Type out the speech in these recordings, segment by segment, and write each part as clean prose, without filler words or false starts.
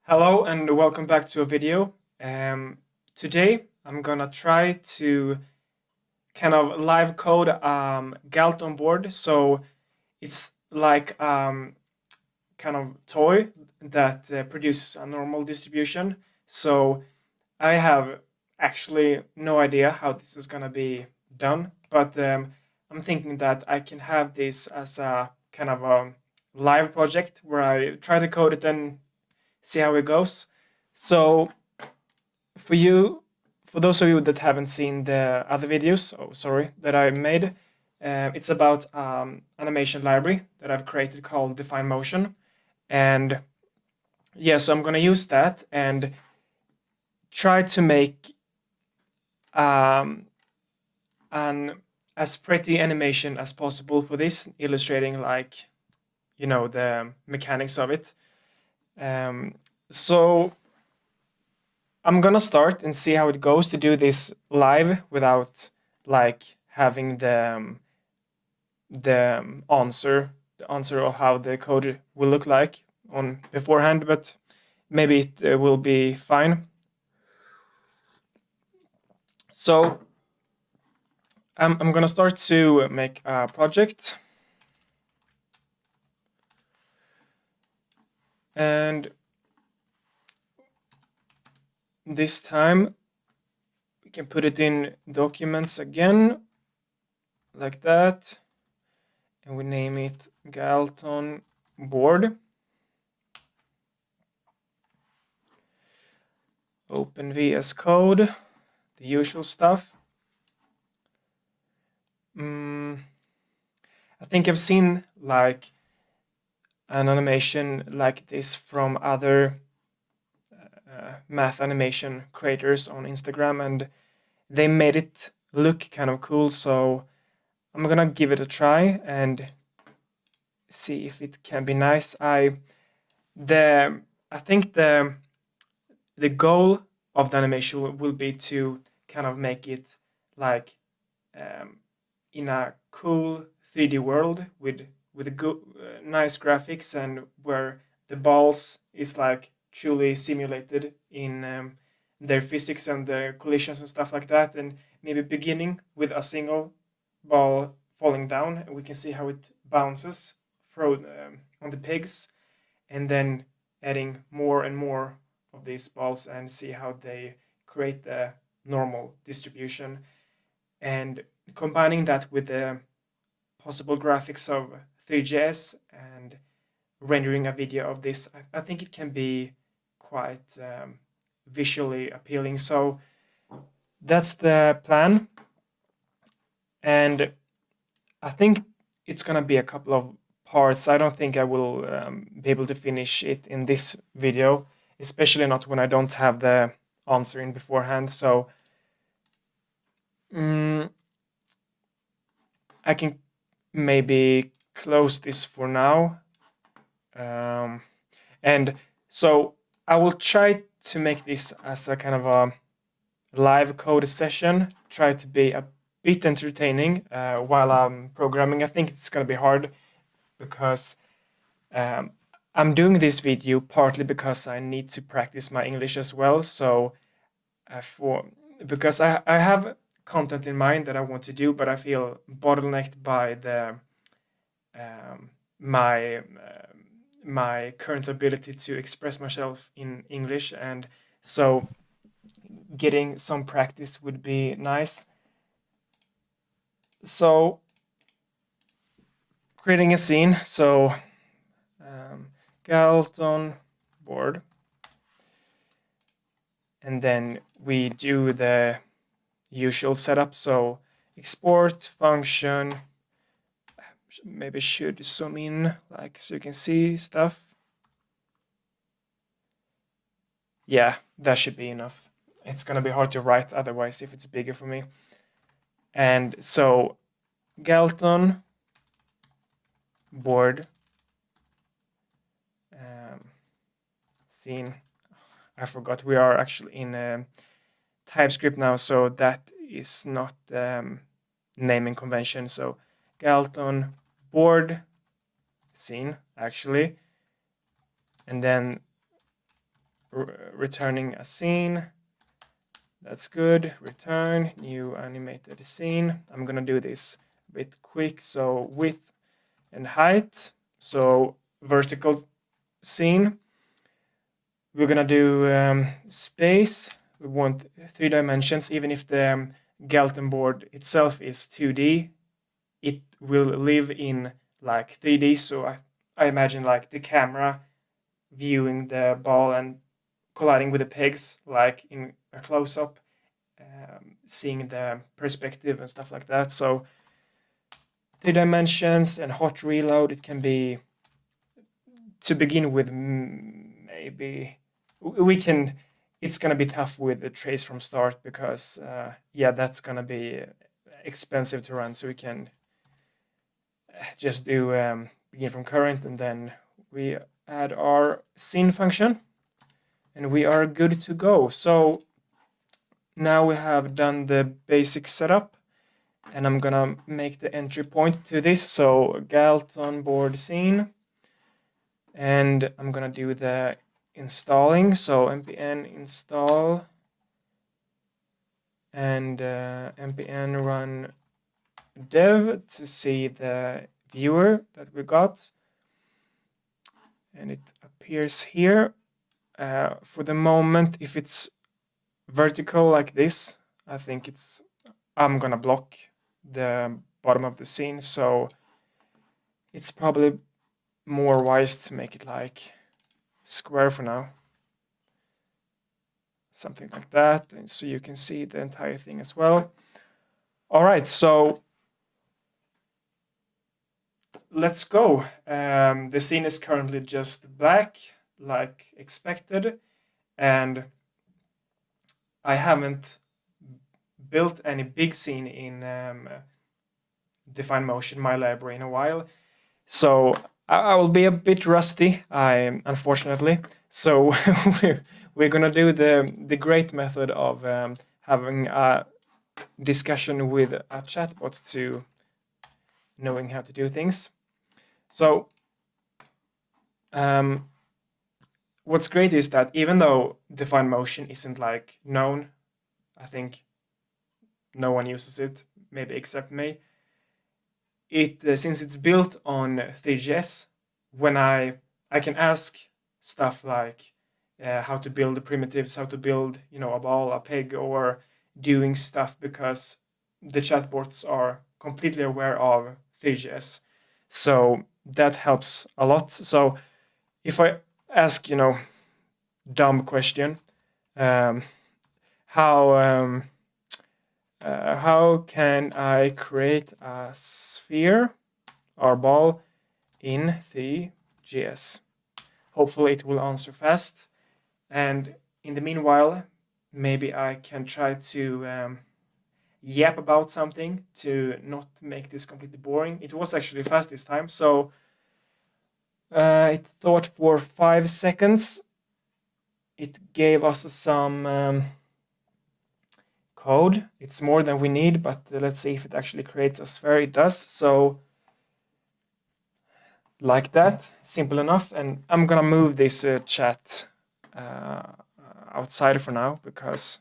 Hello and welcome back to a video. Today I'm gonna try to kind of live code Galton board. So it's like kind of toy that produces a normal distribution. So I have actually no idea how this is gonna be done, but I'm thinking that I can have this as a kind of a live project where I try to code it and see how it goes. So for you, for those of you that haven't seen the other videos, that I made, it's about animation library that I've created called DefinedMotion, and yeah, so I'm gonna use that and try to make an as pretty animation as possible for this, illustrating like the mechanics of it. So I'm gonna start and see how it goes to do this live without like having the answer of how the code will look like on beforehand, but maybe it will be fine. So I'm gonna start to make a project, and this time we can put it in documents again like that, and we name it Galton Board. Open VS Code, the usual stuff. I think I've seen like an animation like this from other math animation creators on Instagram, and they made it look kind of cool, so I'm gonna give it a try and see if it can be nice. I think the goal of the animation will be to kind of make it like in a cool 3D world with a good nice graphics, and where the balls is like truly simulated in their physics and the collisions and stuff like that, and maybe beginning with a single ball falling down, and we can see how it bounces through on the pigs, and then adding more and more of these balls and see how they create the normal distribution, and combining that with the possible graphics of 3GS and rendering a video of this. I think it can be quite visually appealing. So that's the plan, and I think it's gonna be a couple of parts. I don't think I will be able to finish it in this video, especially not when I don't have the answer in beforehand. So I can maybe close this for now. And so I will try to make this as a kind of a live code session, try to be a bit entertaining while I'm programming. I think it's going to be hard because I'm doing this video partly because I need to practice my English as well. So because I have content in mind that I want to do, but I feel bottlenecked by the my current ability to express myself in English, and so getting some practice would be nice. So creating a scene, so Galton board, and then we do the usual setup, so export function, maybe should zoom in like so you can see stuff. Yeah, that should be enough. It's gonna be hard to write otherwise if it's bigger for me. And so Galton board scene. I forgot we are actually in TypeScript now, so that is not naming convention. So Galton board scene actually, and then returning a scene. That's good. Return new animated scene. I'm gonna do this a bit quick. So width and height. So vertical scene. We're gonna do space. We want 3 dimensions. Even if the Galton board itself is 2D, it will live in like 3D. So I imagine like the camera viewing the ball and colliding with the pegs, like in a close-up, seeing the perspective and stuff like that. So 3 dimensions and hot reload. It can be, to begin with, maybe we can. It's gonna be tough with the trace from start because yeah, that's gonna be expensive to run. So we can just do begin from current, and then we add our scene function, and we are good to go. So now we have done the basic setup, and I'm gonna make the entry point to this. So Galton board scene, and I'm gonna do the installing. So npm install and npm run dev to see the viewer that we got, and it appears here. For the moment, if it's vertical like this, I think I'm gonna block the bottom of the scene, so it's probably more wise to make it like square for now, something like that, and so you can see the entire thing as well. All right, so let's go. The scene is currently just black, like expected, and I haven't built any big scene in DefinedMotion, my library, in a while, so I will be a bit rusty, unfortunately. So we're gonna do the great method of having a discussion with a chatbot to knowing how to do things. So what's great is that even though DefinedMotion isn't like known, I think no one uses it, maybe except me. Since it's built on 3GS, when I can ask stuff like how to build the primitives, how to build, a ball, a peg, or doing stuff, because the chatbots are completely aware of 3GS. So that helps a lot. So if I ask, dumb question, how can I create a sphere or ball in 3GS? Hopefully it will answer fast. And in the meanwhile, maybe I can try to yap about something to not make this completely boring. It was actually fast this time, so it thought for 5 seconds. It gave us some code. It's more than we need, but let's see if it actually creates a sphere. It does. So like that, simple enough. And I'm gonna move this chat outside for now, because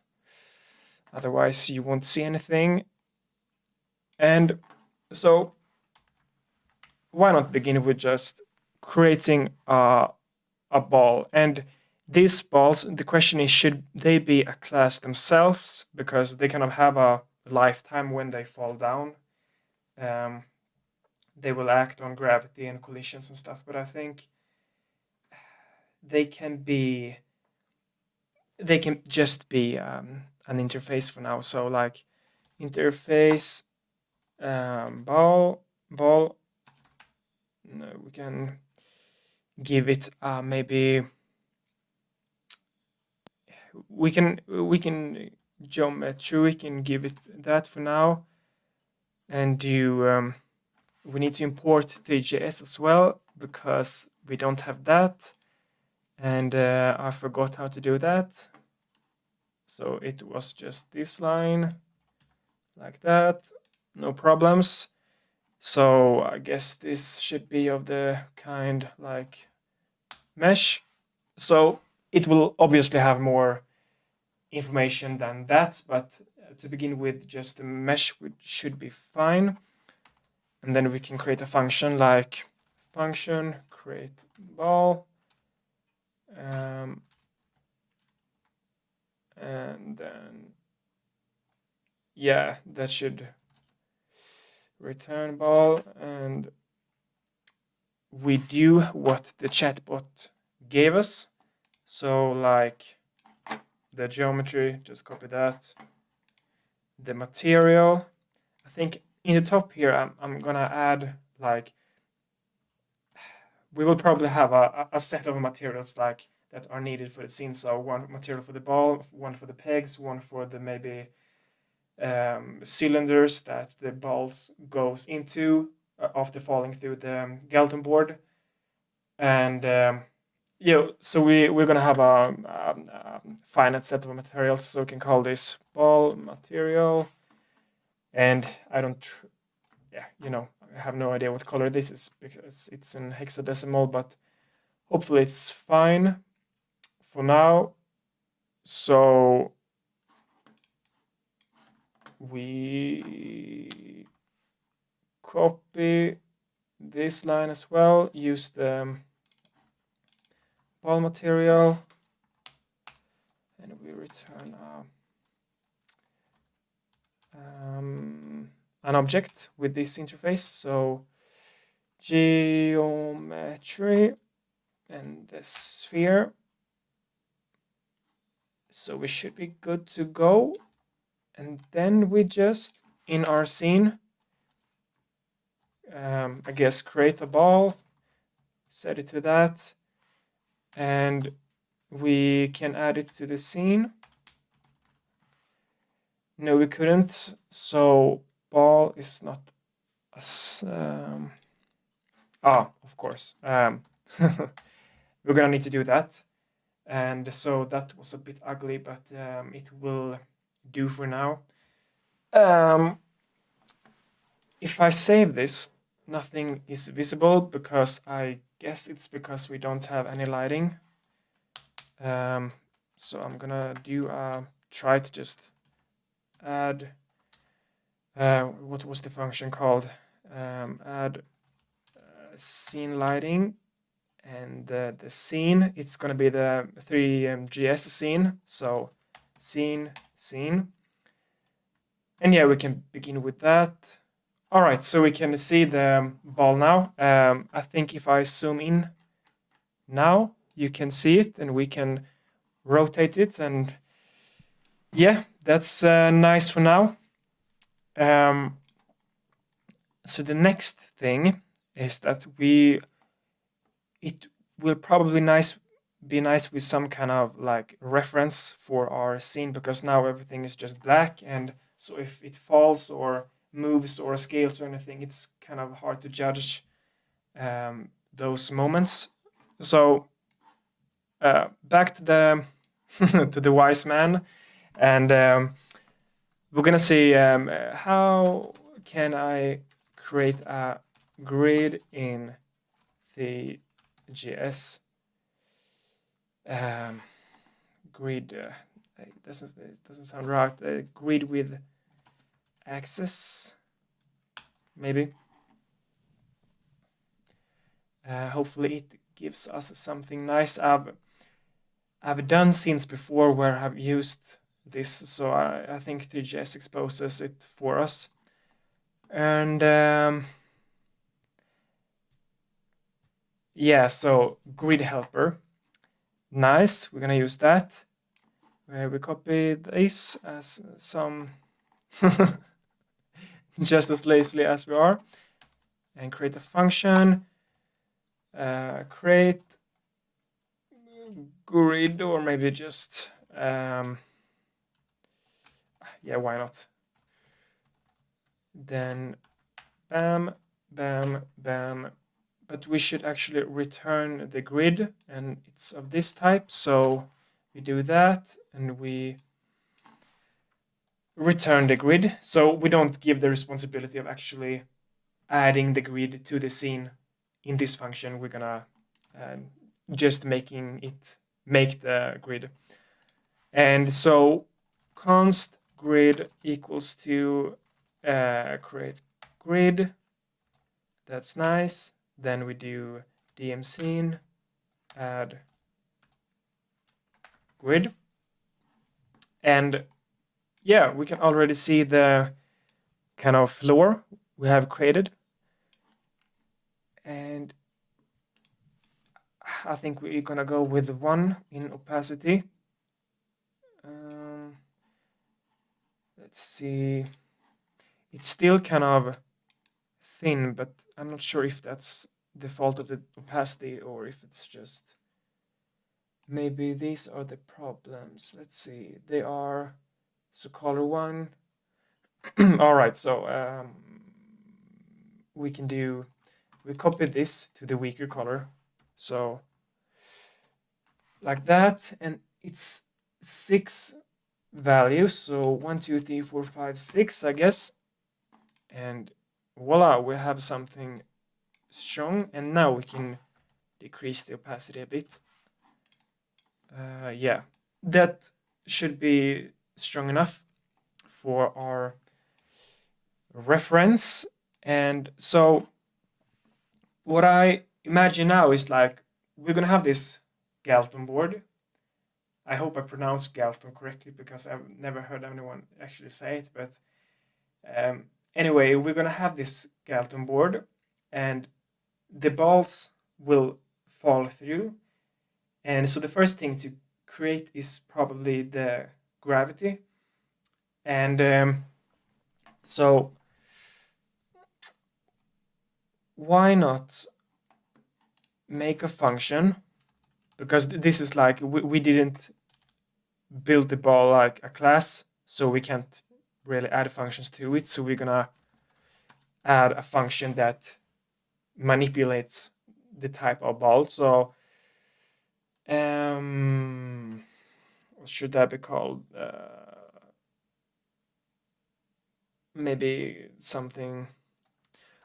otherwise you won't see anything. And so why not begin with just creating a ball? And these balls, the question is, should they be a class themselves, because they kind of have a lifetime when they fall down. They will act on gravity and collisions and stuff, but I think they can just be an interface for now. So like interface ball. No, we can give it maybe we can geometry. We can give it that for now, and do we need to import 3GS as well, because we don't have that, and I forgot how to do that. So it was just this line like that, no problems. So I guess this should be of the kind like mesh. So it will obviously have more information than that, but to begin with, just the mesh should be fine. And then we can create a function like function create ball, and then yeah, that should return ball, and we do what the chatbot gave us. So like the geometry, just copy that. The material, I think in the top here, I'm gonna add like, we will probably have a set of materials like that are needed for the scene. So one material for the ball, one for the pegs, one for the maybe cylinders that the balls goes into after falling through the Galton board. And yeah, so we're gonna have a finite set of materials. So we can call this ball material. And I don't, yeah, I have no idea what color this is because it's in hexadecimal, but hopefully it's fine for now. So we copy this line as well, use the ball material, and we return an object with this interface. So geometry and the sphere. So we should be good to go. And then we just, in our scene, I guess create a ball, set it to that, and we can add it to the scene. No, we couldn't. So ball is not as of course. We're gonna need to do that. And so that was a bit ugly, but it will do for now. If I save this, nothing is visible because I guess it's because we don't have any lighting. So I'm gonna do try to just add, what was the function called? Add scene lighting, and the scene, it's gonna be the 3GS scene. So scene. And yeah, we can begin with that. All right, so we can see the ball now. I think if I zoom in now, you can see it, and we can rotate it, and yeah, that's nice for now. So the next thing is that it will probably be nice with some kind of like reference for our scene, because now everything is just black, and so if it falls or moves or scales or anything, it's kind of hard to judge those moments. So back to the to the wise man, and we're gonna see how can I create a grid in the GS. Grid, it doesn't sound right. Grid with axis, maybe. Hopefully it gives us something nice. I've done scenes before where I've used this, so I think 3GS exposes it for us. And yeah, so grid helper, nice. We're gonna use that. We copy this as some just as lazily as we are, and create a function. Create grid, or maybe just yeah, why not? Then bam, bam, bam. But we should actually return the grid, and it's of this type. So we do that, and we return the grid. So we don't give the responsibility of actually adding the grid to the scene in this function. We're gonna just making it make the grid. And so const grid equals to create grid. That's nice. Then we do dm scene add grid. And yeah, we can already see the kind of floor we have created. And I think we're gonna go with 1 in opacity. Let's see. It's still kind of thin, but I'm not sure if that's the fault of the opacity or if it's just maybe these are the problems. Let's see. They are so color 1. All right, so we copy this to the weaker color. So like that, and it's 6 values, so 1, 2, 3, 4, 5, 6, I guess. And voila, we have something strong, and now we can decrease the opacity a bit. Yeah, that should be strong enough for our reference. And so what I imagine now is like we're gonna have this Galton board. I hope I pronounced Galton correctly because I've never heard anyone actually say it. But anyway, we're gonna have this Galton board, and the balls will fall through. And so the first thing to create is probably the gravity. And so why not make a function? Because this is like we didn't build the ball like a class, so we can't really add functions to it. So we're gonna add a function that manipulates the type of ball. So what should that be called? Maybe something,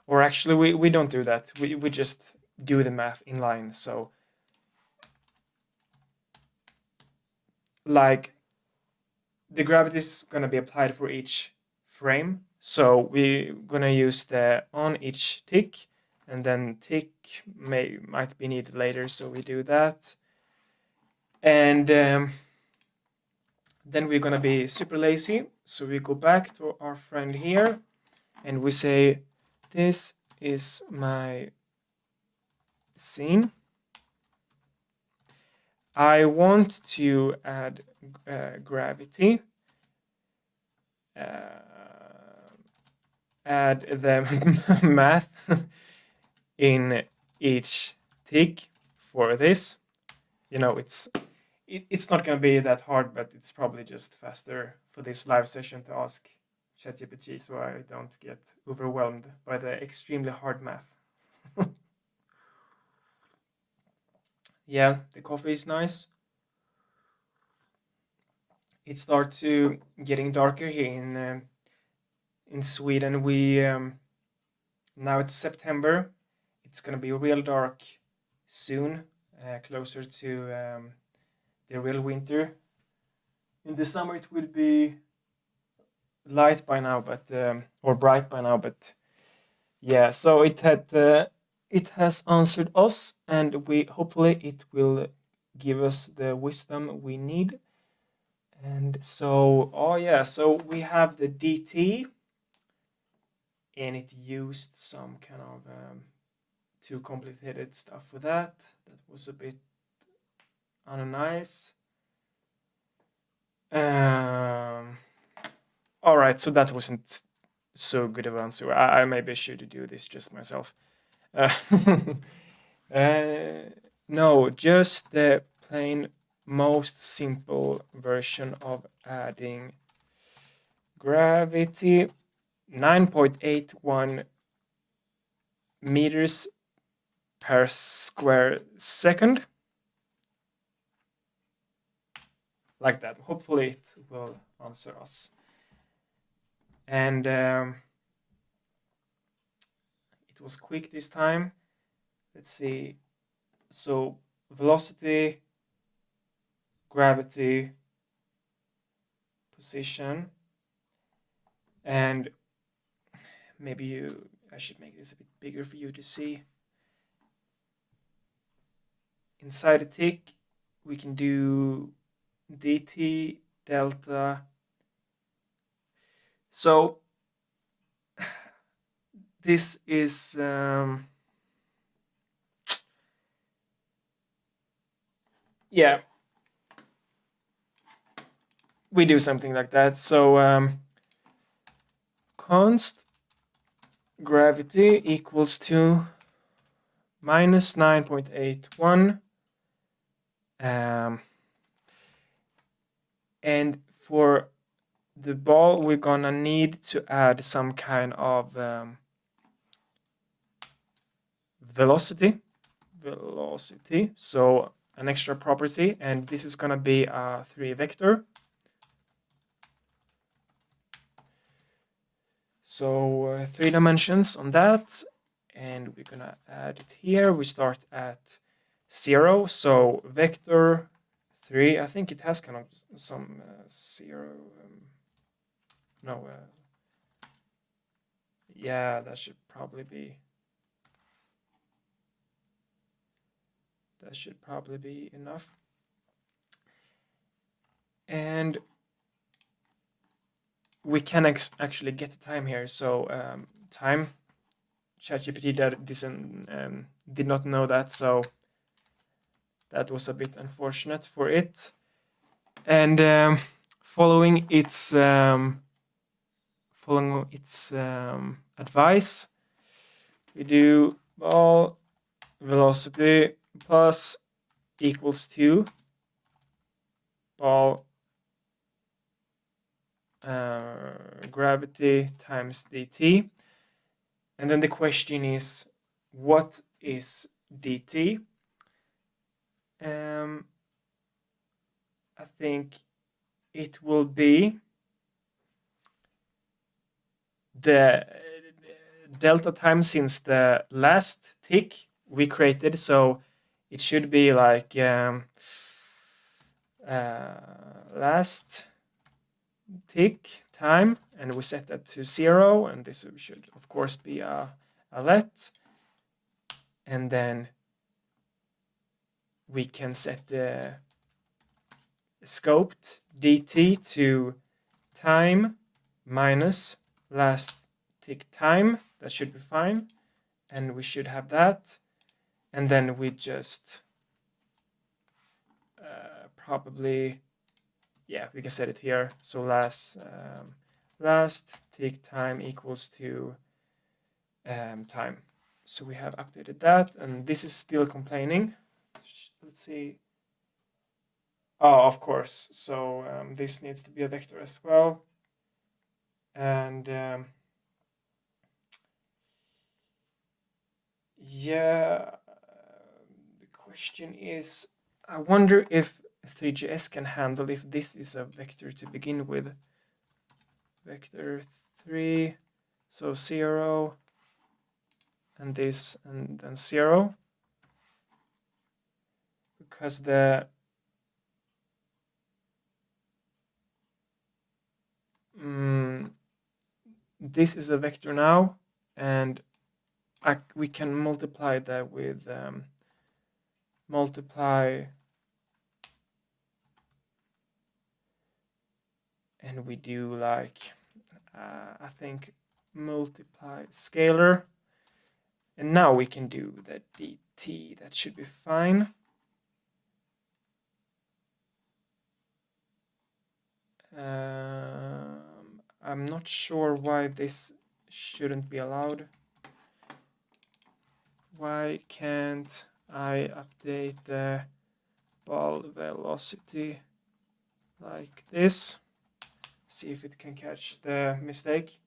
or actually we don't do that. We just do the math in line. So like the gravity is gonna be applied for each frame. So we're gonna use the on each tick, and then tick might be needed later, so we do that. And then we're gonna be super lazy, so we go back to our friend here, and we say, this is my scene. I want to add gravity. Add the math in each tick for this. You know, it's not going to be that hard, but it's probably just faster for this live session to ask ChatGPT, so I don't get overwhelmed by the extremely hard math. Yeah, the coffee is nice. It starts to getting darker here in Sweden. We now it's September. It's gonna be real dark soon, closer to the real winter. In the summer it will be light by now, but or bright by now, but yeah. So it has answered us, and we hopefully it will give us the wisdom we need. And so, oh yeah, so we have the DT, and it used some kind of too complicated stuff for that. That was a bit unnice. All right, so that wasn't so good of an answer. I maybe should do this just myself. No, just the plain most simple version of adding gravity. 9.81 meters per square second. Like that. Hopefully it will answer us. And it was quick this time. Let's see. So velocity gravity position, and maybe I should make this a bit bigger for you to see. Inside a tick, we can do dt delta. So this is yeah, we do something like that. So const gravity equals to minus 9.81. And for the ball, we're gonna need to add some kind of velocity. So an extra property, and this is gonna be a 3 vector. So 3 dimensions on that, and we're gonna add it here. We start at 0, so vector 3. I think it has kind of some 0. No, yeah, that should probably be. That should probably be enough. And we can actually get the time here. So time, ChatGPT did not know that, so that was a bit unfortunate for it. And following its advice, we do ball velocity plus equals to ball gravity times dt. And then the question is, what is dt? I think it will be the delta time since the last tick we created. So it should be like last tick time, and we set that to 0, and this should of course be a let, and then we can set the scoped dt to time minus last tick time. That should be fine, and we should have that. And then we just probably, yeah, we can set it here. So last tick time equals to time. So we have updated that, and this is still complaining. Let's see. Oh, of course. So this needs to be a vector as well. And yeah, the question is, I wonder if 3GS can handle if this is a vector to begin with. Vector 3, so 0, and this, and then 0. Because this is a vector now, and we can multiply that with multiply, and we do like I think multiply scalar, and now we can do the dt. That should be fine. I'm not sure why this shouldn't be allowed. Why can't I update the ball velocity like this? See if it can catch the mistake.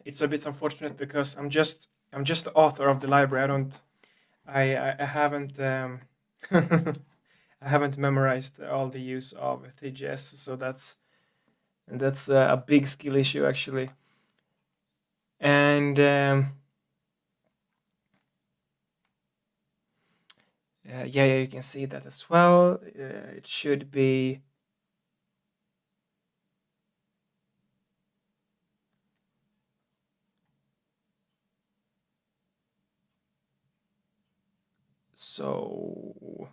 It's a bit unfortunate because I'm just the author of the library. I haven't I haven't memorized all the use of 3GS, so that's a big skill issue actually. And yeah, you can see that as well. It should be so.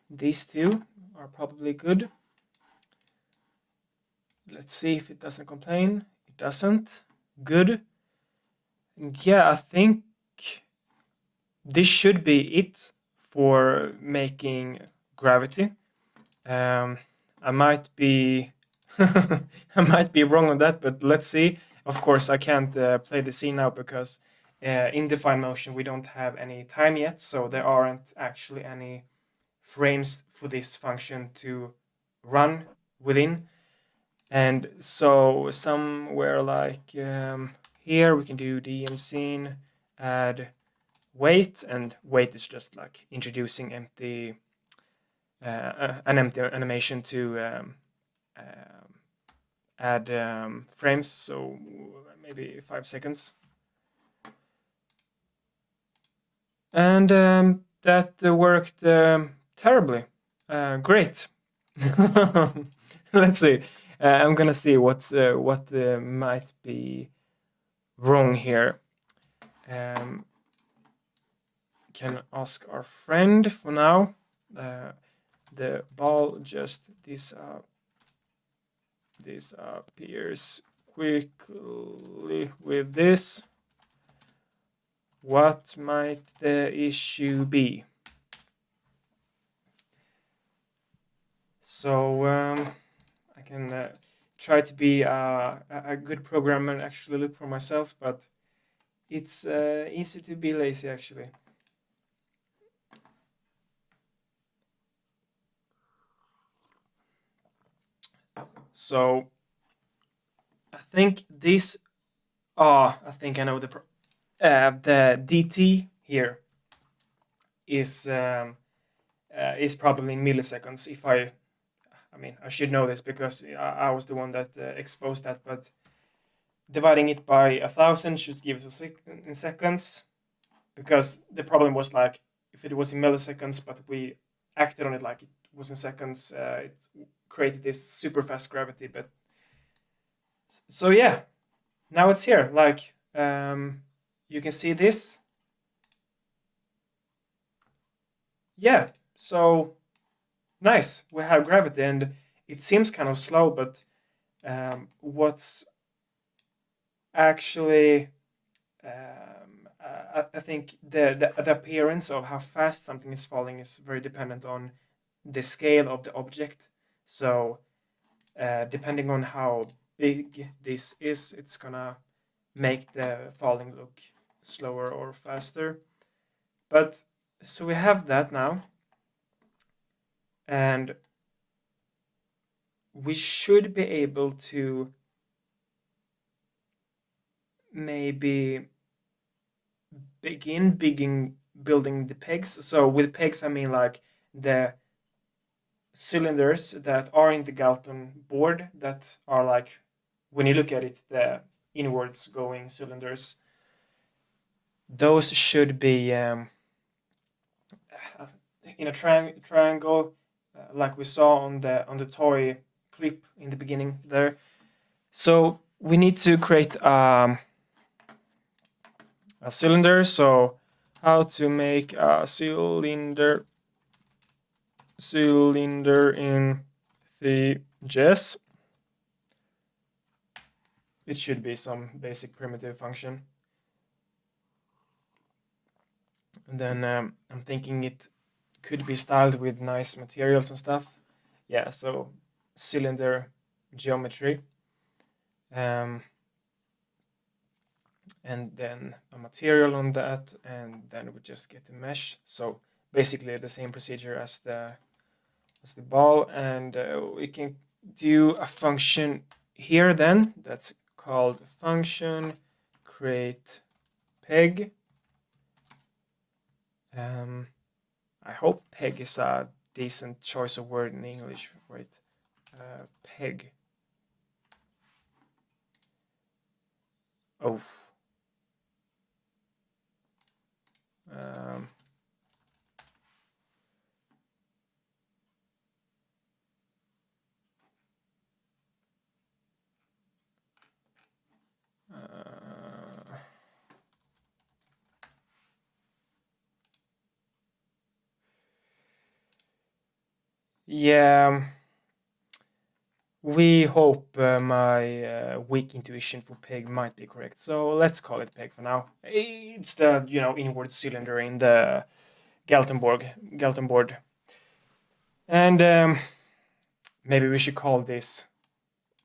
These two are probably good. Let's see if it doesn't complain. It doesn't. Good. And yeah, I think this should be it for making gravity. I might be I might be wrong on that, but let's see. Of course, I can't play the scene now because in DefinedMotion we don't have any time yet, so there aren't actually any frames for this function to run within. And so somewhere like here we can do DM scene, add wait, and wait is just like introducing empty an empty animation to add frames, so maybe 5 seconds. And that worked terribly. Great. Let's see. I'm gonna see what might be wrong here. Can ask our friend for now. The ball just disappears quickly with this. What might the issue be? So I can try to be a good programmer and actually look for myself, but it's easy to be lazy actually. So I think this. Oh, I think I know the DT here is probably in milliseconds. If I mean, I should know this because I was the one that exposed that, but dividing it by 1,000 should give us in seconds, because the problem was like if it was in milliseconds, but we acted on it like it was in seconds, it created this super fast gravity. But so yeah, now it's here. Like you can see this. Yeah, so nice. We have gravity, and it seems kind of slow, but what's actually I think the appearance of how fast something is falling is very dependent on the scale of the object. So depending on how big this is, it's gonna make the falling look slower or faster. But so we have that now, and we should be able to maybe begin building the pegs. So with pegs, I mean like the cylinders that are in the Galton board that are like, when you look at it, the inwards going cylinders. Those should be in a triangle, like we saw on the toy clip in the beginning there. So we need to create a cylinder. So how to make a cylinder in the JS. It should be some basic primitive function. And then I'm thinking it could be styled with nice materials and stuff. Yeah, so cylinder geometry. And then a material on that, and then we just get the mesh. So basically the same procedure as the ball, and we can do a function here then that's called function create peg. I hope peg is a decent choice of word in English, right? Peg. Oh. Um, yeah, we hope my weak intuition for peg might be correct. So let's call it peg for now. It's the inward cylinder in the Galton board, and maybe we should call this.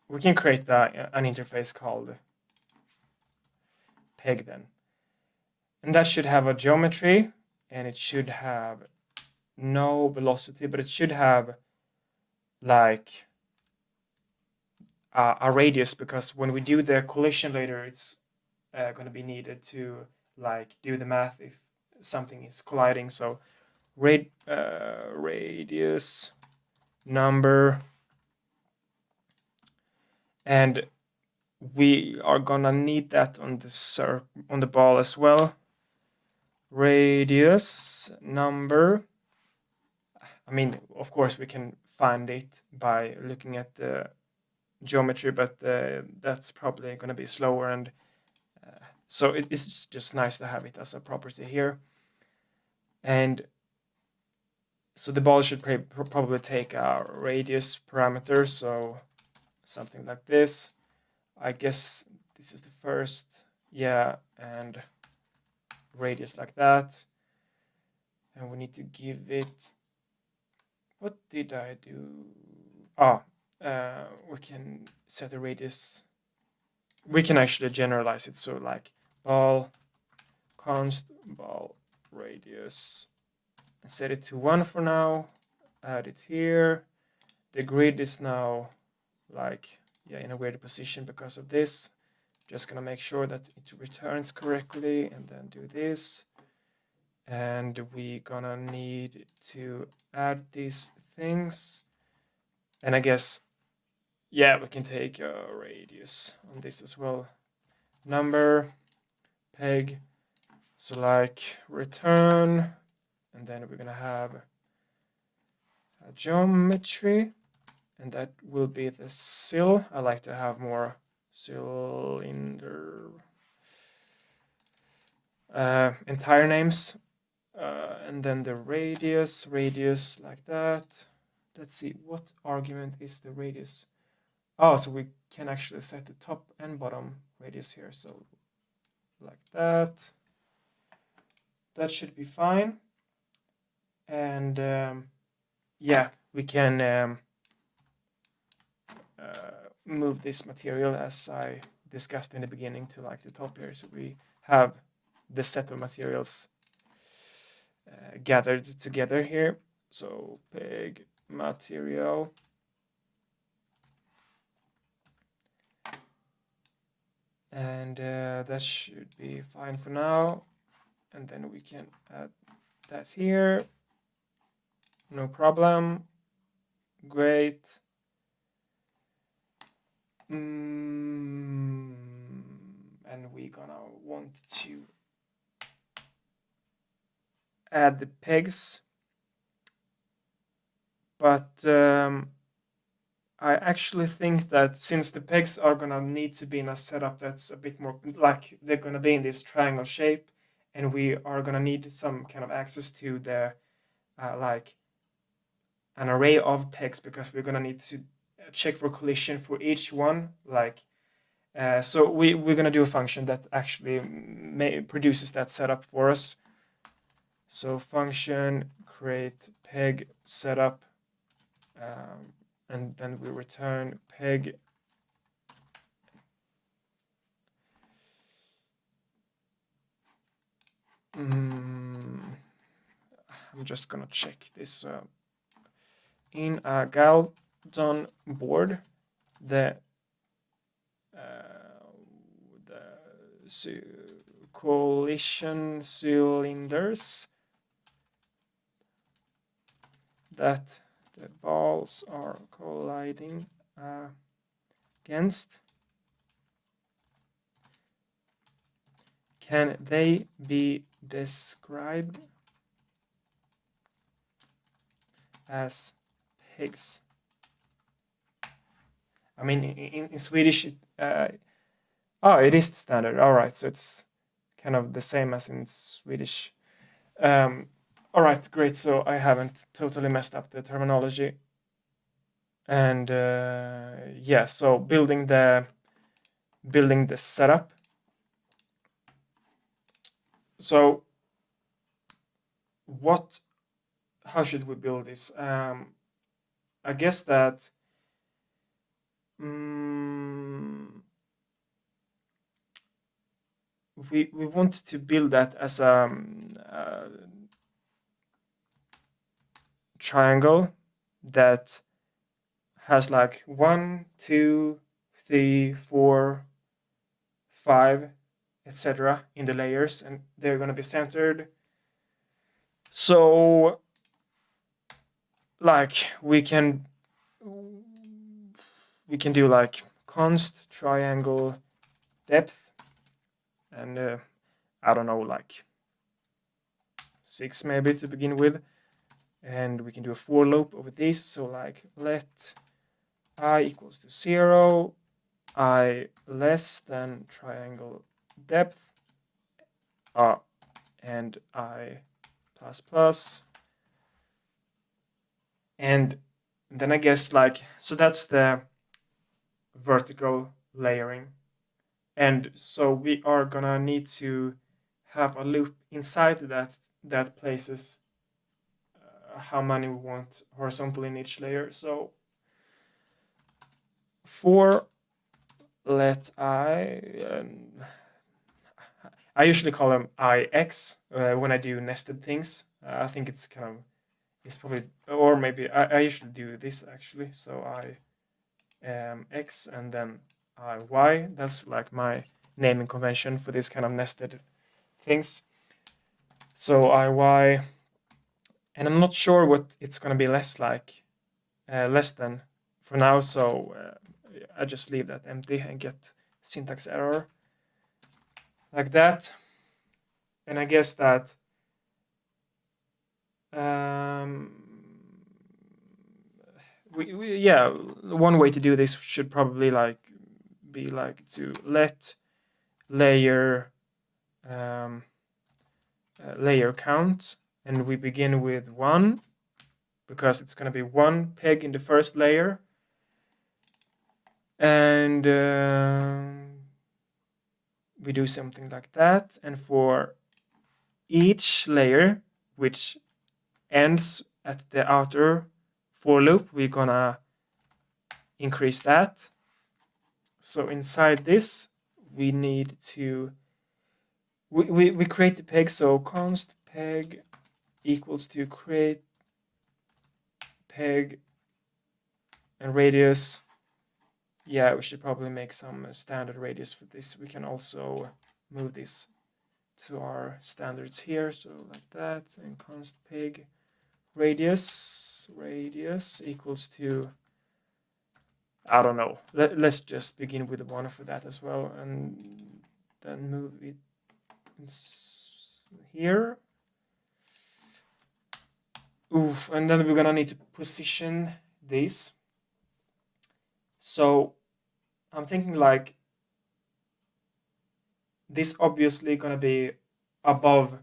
We can create an interface called peg then, and that should have a geometry, and it should have no velocity, but it should have like a radius, because when we do the collision later, it's going to be needed to like do the math if something is colliding. So radius number, and we are gonna need that on the ball as well. Radius number. I mean, of course, we can find it by looking at the geometry, but that's probably going to be slower, and so it's just nice to have it as a property here. And so the ball should probably take a radius parameter, so something like this. I guess this is the first, yeah, and radius like that. And we need to give it, what did I do? We can set the radius. We can actually generalize it, so like ball const ball radius, set it to 1 for now, add it here. The grid is now like, yeah, in a weird position because of this. Just gonna make sure that it returns correctly, and then do this. And we gonna need to add these things, and I guess, yeah, we can take a radius on this as well. Number peg, so like return, and then we're gonna have a geometry, and that will be the sill. I like to have more cylinder entire names, and then the radius like that. Let's see, what argument is the radius? Oh, so we can actually set the top and bottom radius here, so like that. That should be fine. And yeah, we can move this material as I discussed in the beginning to like the top here, so we have the set of materials gathered together here. So peg material, and that should be fine for now. And then we can add that here, no problem. Great. And we're gonna want to add the pegs, but I actually think that since the pegs are gonna need to be in a setup that's a bit more like they're gonna be in this triangle shape, and we are gonna need some kind of access to the like an array of pegs, because we're gonna need to check for collision for each one, like so we're gonna do a function that actually produces that setup for us. So function create peg setup, and then we return peg. I'm just gonna check this in a Galton board. The collision cylinders that the balls are colliding against, can they be described as pigs? I mean, in Swedish, oh, it is the standard. All right, so it's kind of the same as in Swedish. All right, great. So I haven't totally messed up the terminology. And yeah, so building the setup. So how should we build this? I guess that we want to build that as a triangle that has like 1, 2, 3, 4, 5, etc. in the layers, and they're going to be centered. So like we can do like const triangle depth, and I don't know, like 6 maybe to begin with, and we can do a for loop over this. So like let I equals to 0, I less than triangle depth, and I plus plus, and then I guess like, so that's the vertical layering. And so we are gonna need to have a loop inside that places how many we want horizontal in each layer. So for let I usually call them ix when I do nested things. I think it's probably, or maybe I usually do this actually. So I x and then y. That's like my naming convention for this kind of nested things. So iy, and I'm not sure what it's going to be less than for now. So I just leave that empty and get syntax error like that. And I guess that yeah, one way to do this should probably be to let layer layer count, and we begin with 1 because it's going to be 1 peg in the first layer, and we do something like that. And for each layer which ends at the outer for loop, we're gonna increase that. So inside this we need to we create the peg. So const peg equals to create peg and radius. Yeah, we should probably make some standard radius for this. We can also move this to our standards here, so like that. And const peg radius equals to, I don't know, let's just begin with 1 for that as well, and then move it here. Oof, and then we're gonna need to position this. So I'm thinking like this obviously gonna be above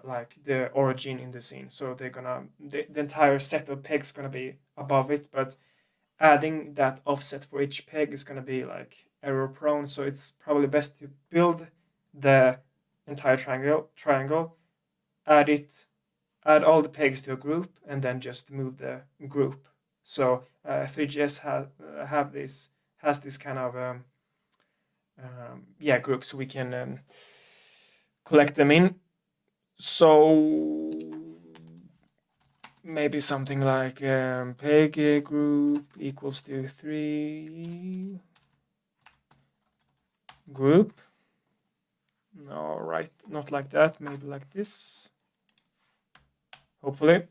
like the origin in the scene. So they're gonna the entire set of pegs gonna be above it, but adding that offset for each peg is gonna be like error prone. So it's probably best to build the entire triangle, add all the pegs to a group, and then just move the group. So 3GS has this kind of group, so we can collect them in. So maybe something like peg group equals to 3 group. All right, not like that, maybe like this, hopefully.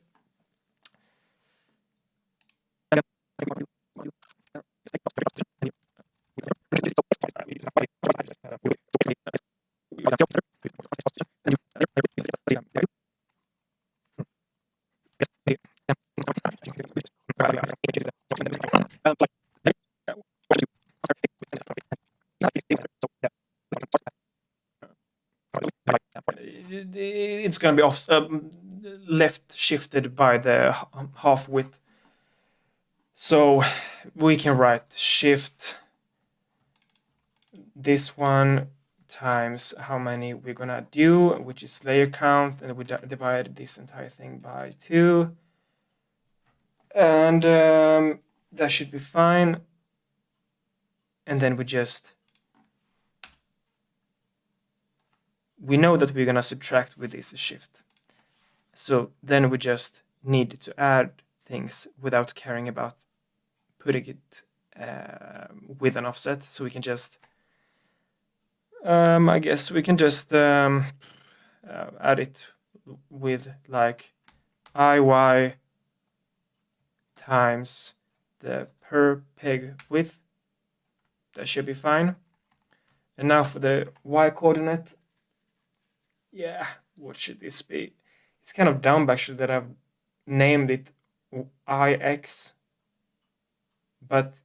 it's going to be off left shifted by the half width. So we can write shift this one times how many we're gonna do, which is layer count, and we divide this entire thing by 2, and that should be fine. And then we know that we're gonna subtract with this shift, so then we just need to add things without caring about putting it with an offset. So we can just I guess we can just add it with like IY times the per peg width. That should be fine. And now for the Y coordinate, yeah, what should this be? It's kind of dumb actually that I've named it IX, but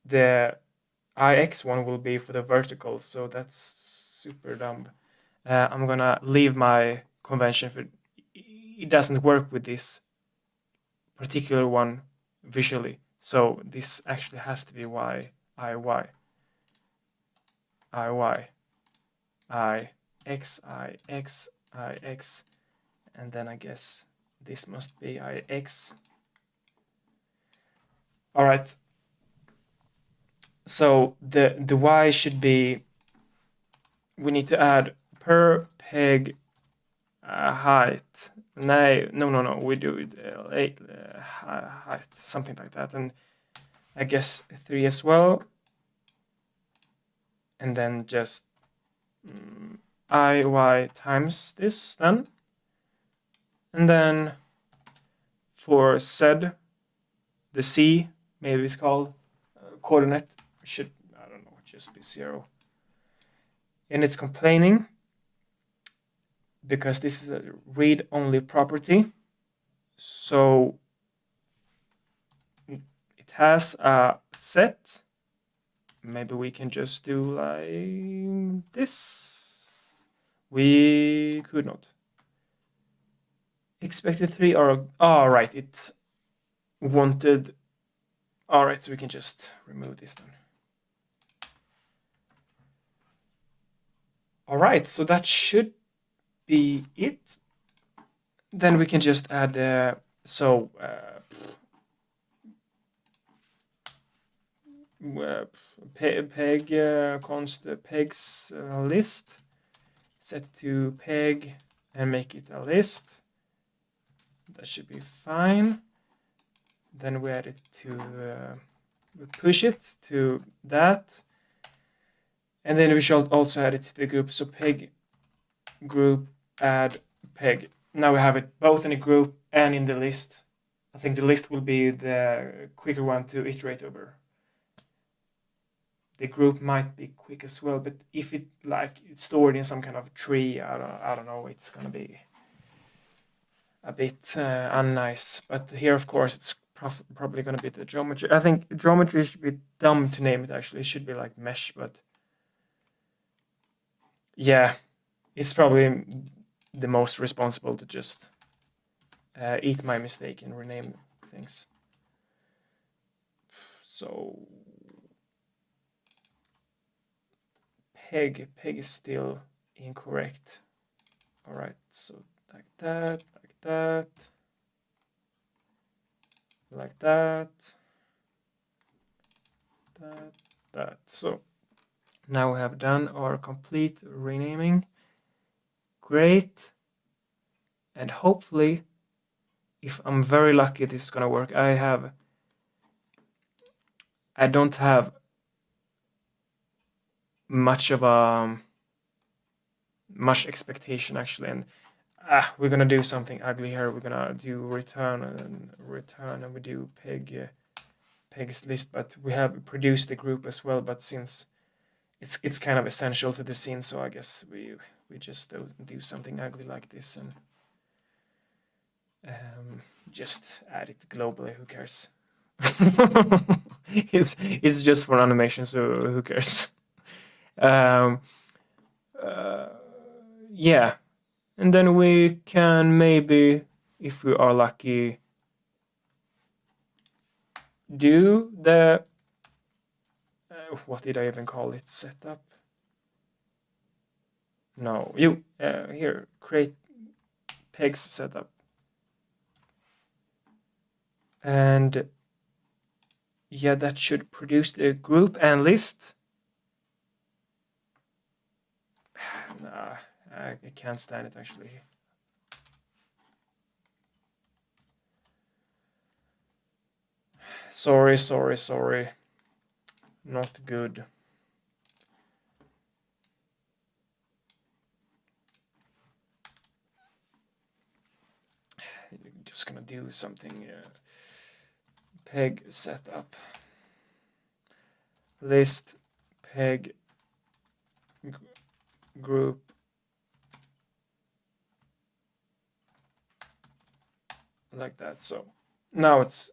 the IX one will be for the vertical, so that's super dumb. I'm gonna leave my convention for it doesn't work with this particular one visually, so this actually has to be Y, IY, IY, IX, IX, IX, and then I guess this must be IX. All right. So the Y should be, we need to add per peg height. No, we do it height, something like that, and I guess 3 as well. And then just IY times this then. And then for Z, the C, maybe it's called coordinate, should, I don't know, just be 0. And it's complaining because this is a read-only property. So it has a set. Maybe we can just do like this. We could not. Expected 3 or, oh, right, it wanted, all right, so we can just remove this then. All right, so that should be it. Then we can just add peg const pegs list, set to peg and make it a list. That should be fine. Then we add it to we push it to that, and then we shall also add it to the group. So peg group add peg. Now we have it both in a group and in the list. I think the list will be the quicker one to iterate over. The group might be quick as well, but if it's stored in some kind of tree, I don't know, it's gonna be a bit unnice. But here, of course, it's probably gonna be the geometry. I think geometry should be dumb to name it. Actually, it should be like mesh, but yeah, it's probably the most responsible to just eat my mistake and rename things. So peg is still incorrect. All right, so like that, like that, like that, that. So now we have done our complete renaming. Great. And hopefully, if I'm very lucky, this is gonna work. I don't have much of a much expectation actually, and we're gonna do something ugly here. We're gonna do return, and we do pegs list, but we have produced the group as well. But since it's kind of essential to the scene, so I guess we just do something ugly like this and just add it globally. Who cares? It's just for animation, so who cares? Um, yeah, and then we can maybe, if we are lucky, do the what did I even call it? Setup? No, you here, create pegs setup, and yeah, that should produce the group and list. Nah, I can't stand it actually. Sorry. Not good. Just gonna do something. Peg setup. List peg group. Like that. So now it's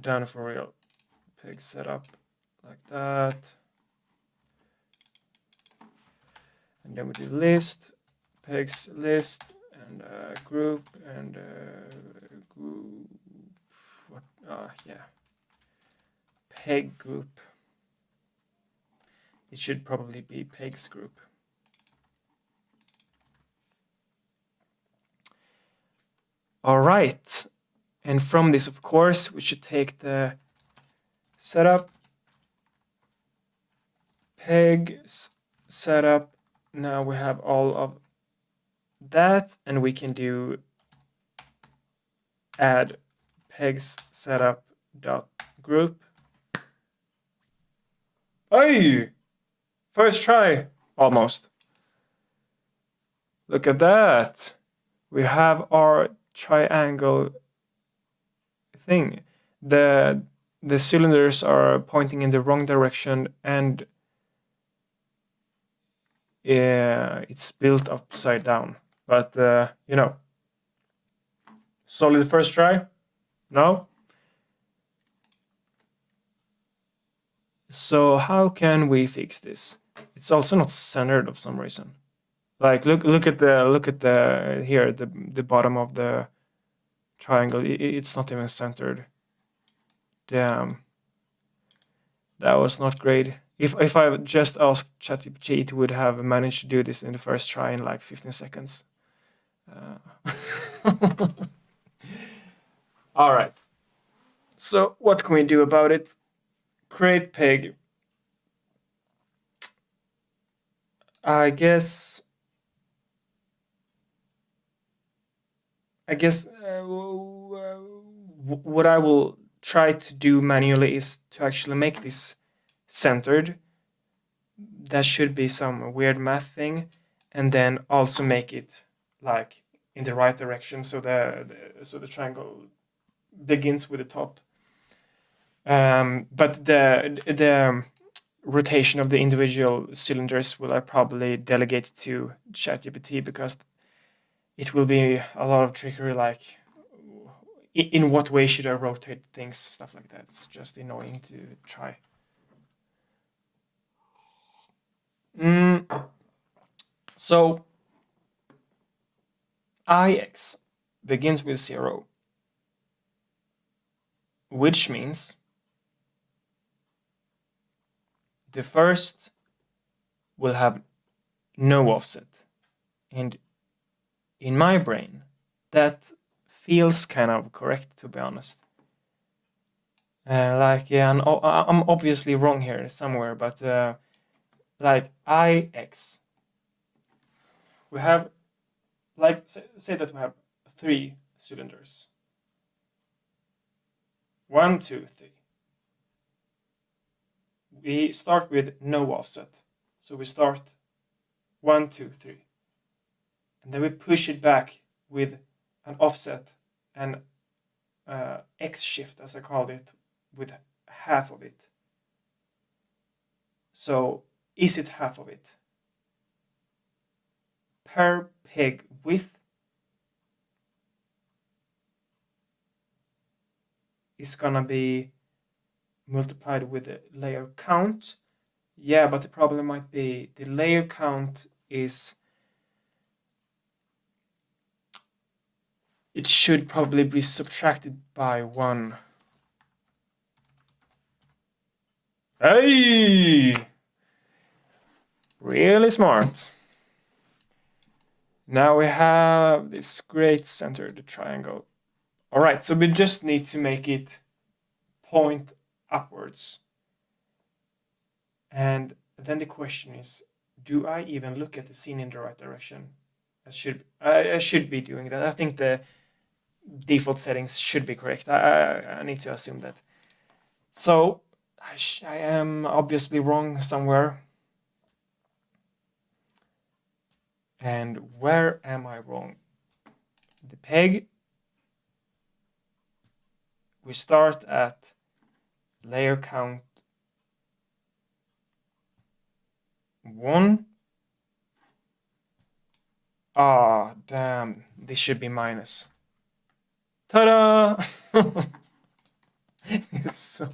done for real. Peg setup like that. And then we do list, pegs list, and group, and group. What? Yeah. Peg group. It should probably be pegs group. All right. And from this, of course, we should take the setup, pegs setup. Now we have all of that, and we can do add pegs setup dot group. Hey, first try, almost. Look at that. We have our triangle thing. The cylinders are pointing in the wrong direction, and it's built upside down. But you know, solid first try. No. So how can we fix this? It's also not centered of some reason. Like look at the here, the bottom of the triangle. It's not even centered. Damn. That was not great. If I just asked ChatGPT, it would have managed to do this in the first try in like 15 seconds. All right. So what can we do about it? Create peg. I guess what I will try to do manually is to actually make this centered. That should be some weird math thing, and then also make it like in the right direction, so the triangle begins with the top. But the rotation of the individual cylinders will I probably delegate to ChatGPT, because it will be a lot of trickery, like in what way should I rotate things, stuff like that. It's just annoying to try. So Ix begins with 0, which means the first will have no offset. And in my brain, that feels kind of correct, to be honest. Like, yeah, I'm obviously wrong here somewhere, but like Ix, we have, like, say that we have 3 cylinders. 1, 2, 3. We start with no offset. So we start 1, 2, 3. And then we push it back with an offset and X shift, as I called it, with half of it. So is it half of it? Per peg width is gonna be multiplied with the layer count. Yeah, but the problem might be the layer count is, it should probably be subtracted by 1. Hey! Really smart. Now we have this great center, the triangle. All right, so we just need to make it point upwards. And then the question is, do I even look at the scene in the right direction? I should be doing that. I think the default settings should be correct. I need to assume that. So I am obviously wrong somewhere. And where am I wrong? The peg. We start at layer count 1. Ah, damn. This should be minus. Ta-da! So,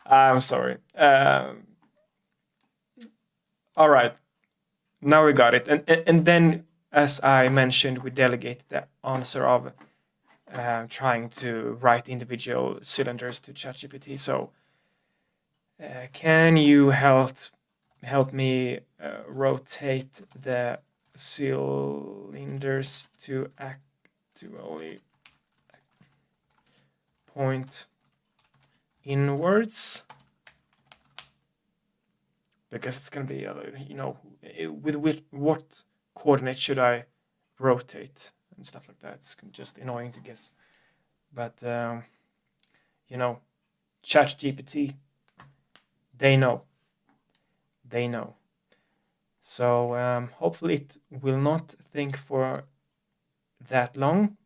I'm sorry. All right. Now we got it. And then, as I mentioned, we delegate the answer of trying to write individual cylinders to ChatGPT. So can you help me rotate the cylinders to actually point inwards? Because it's going to be, with what coordinate should I rotate and stuff like that. It's just annoying to guess. But, ChatGPT, they know. They know. So hopefully it will not think for that long,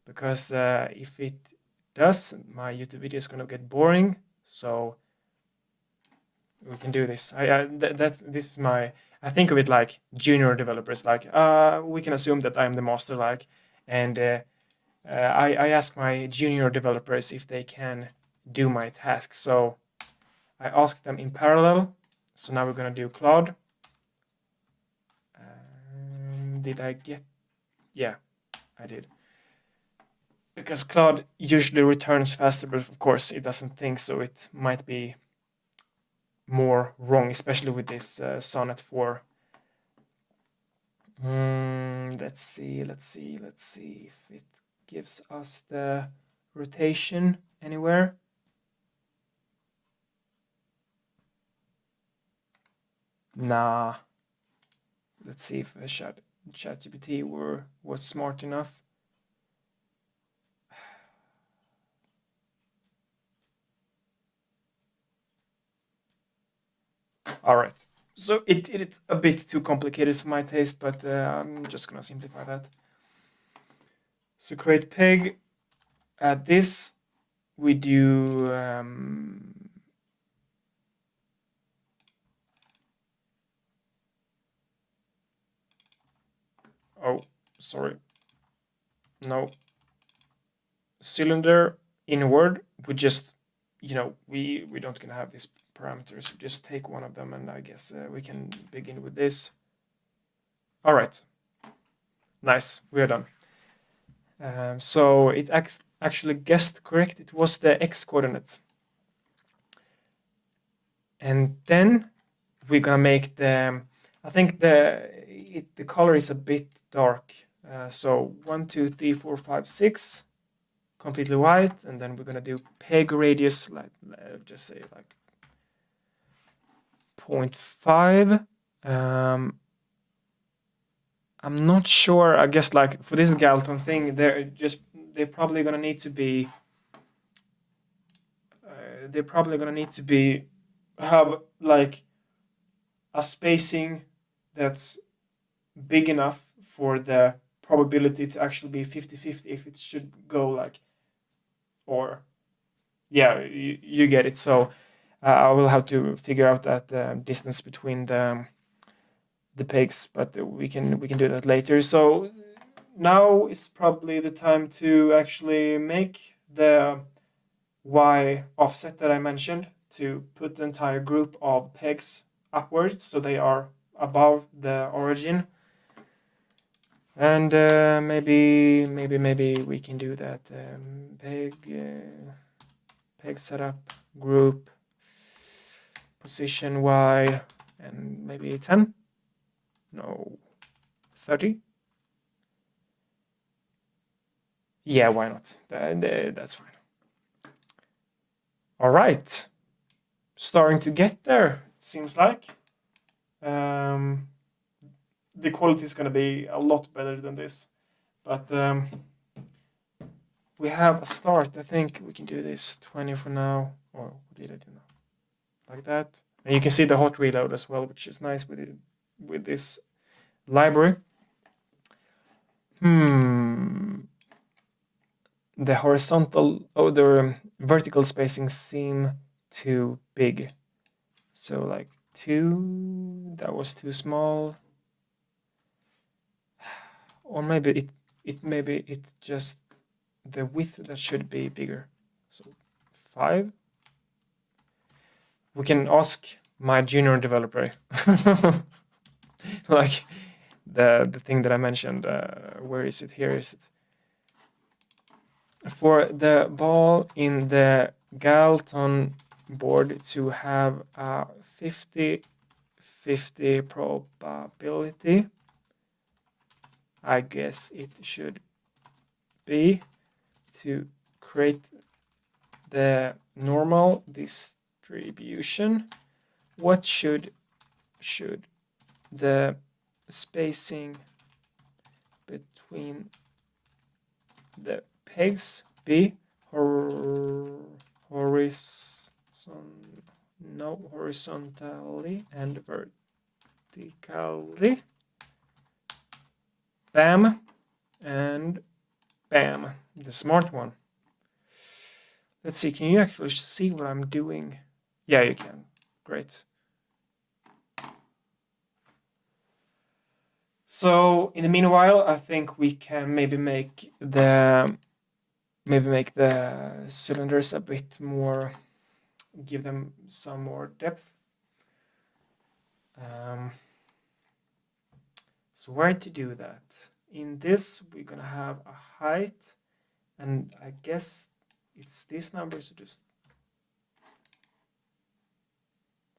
because if it does, my YouTube video is going to get boring. So we can do this. This is my, I think of it like junior developers. Like we can assume that I'm the master, like, and I ask my junior developers if they can do my tasks. So I asked them in parallel. So now we're gonna do Claude. Did I get? Yeah, I did. Because Claude usually returns faster, but of course it doesn't think, so it might be more wrong, especially with this Sonnet 4. Let's see if it gives us the rotation anywhere. Nah. Let's see if ChatGPT was smart enough. All right. So it's a bit too complicated for my taste, but I'm just gonna simplify that. So create peg. Add this. We do oh, sorry. No. Cylinder inward. We just, we don't gonna have these parameters. We just take one of them, and I guess we can begin with this. All right. Nice. We are done. So it actually guessed correct. It was the x coordinate. And then we're gonna make the, I think the color is a bit dark. So 1, 2, 3, 4, 5, 6, completely white, and then we're gonna do peg radius, like just say like 0.5. I'm not sure. I guess like for this Galton thing, they're probably gonna need to be. They're probably gonna need to be have like a spacing that's big enough for the probability to actually be 50-50 if it should go like, or yeah, you get it. So I will have to figure out that distance between the pegs, but we can do that later. So now is probably the time to actually make the Y offset that I mentioned to put the entire group of pegs upwards so they are above the origin. And maybe we can do that. Peg setup group position Y and maybe 10. No, 30. Yeah, why not? That's fine. All right, starting to get there. Seems like. The quality is going to be a lot better than this, but we have a start. I think we can do this 20 for now. Or what did I do now? Like that. And you can see the hot reload as well, which is nice with this library. The horizontal or the vertical spacing seem too big. So like 2, that was too small. Or maybe it just the width that should be bigger. So 5. We can ask my junior developer, like the thing that I mentioned. Where is it? Here is it. For the ball in the Galton board to have a 50-50 probability, I guess it should be to create the normal distribution. What should the spacing between the pegs be? Horizontally and vertically. Bam and bam, the smart one. Let's see, can you actually see what I'm doing? Yeah, you can. Great. So in the meanwhile, I think we can maybe make the cylinders a bit more, give them some more depth. So where to do that? In this, we're gonna have a height, and I guess it's these numbers. Just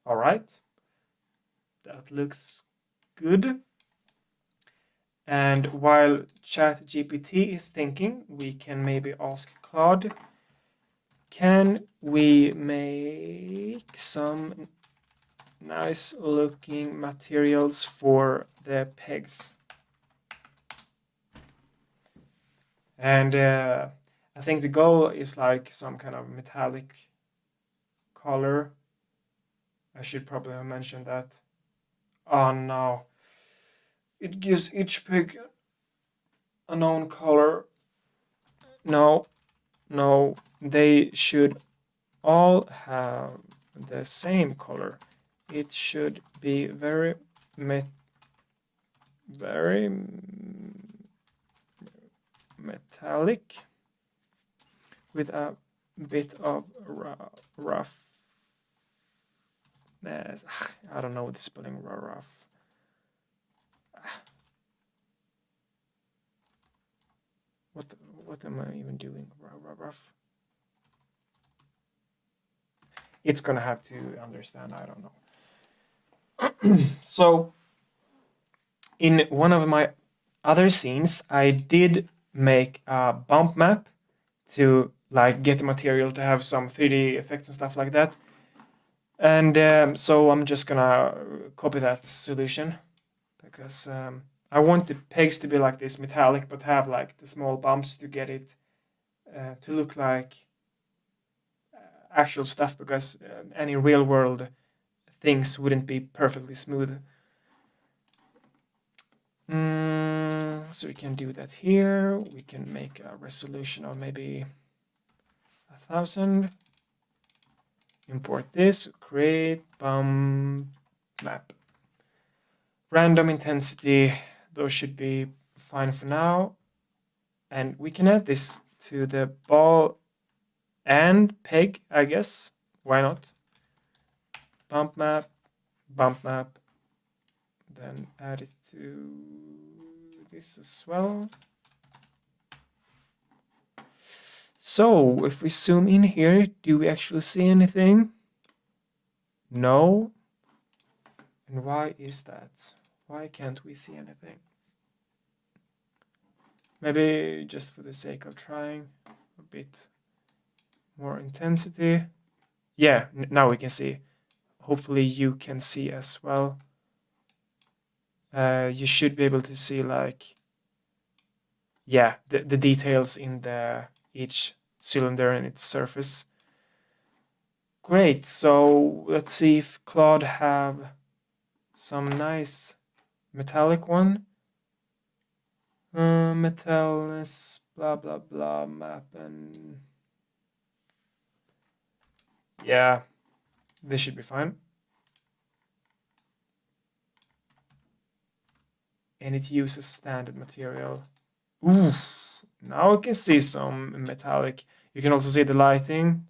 all right. That looks good. And while ChatGPT is thinking, we can maybe ask Claude, can we make some nice looking materials for the pegs? And I think the goal is like some kind of metallic color. I should probably have mentioned that. Oh no. It gives each peg a known color. No, they should all have the same color. It should be very metallic with a bit of roughness. I don't know the spelling rough. What am I even doing? Rough. It's gonna have to understand. I don't know. So in one of my other scenes, I did make a bump map to like get the material to have some 3D effects and stuff like that. And so I'm just gonna copy that solution because I want the pegs to be like this metallic, but have like the small bumps to get it to look like actual stuff, because any real world things wouldn't be perfectly smooth. So we can do that here. We can make a resolution of maybe 1000. Import this, create bump map. Random intensity, those should be fine for now. And we can add this to the ball and peg, I guess. Why not? Bump map, then add it to this as well. So if we zoom in here, do we actually see anything? No. And why is that? Why can't we see anything? Maybe just for the sake of trying a bit more intensity. Yeah, now we can see. Hopefully you can see as well. You should be able to see like, yeah, the details in each cylinder and its surface. Great, so let's see if Claude have some nice metallic one. Metallness, blah blah blah, map, and yeah, this should be fine. And it uses standard material. Ooh, now I can see some metallic. You can also see the lighting.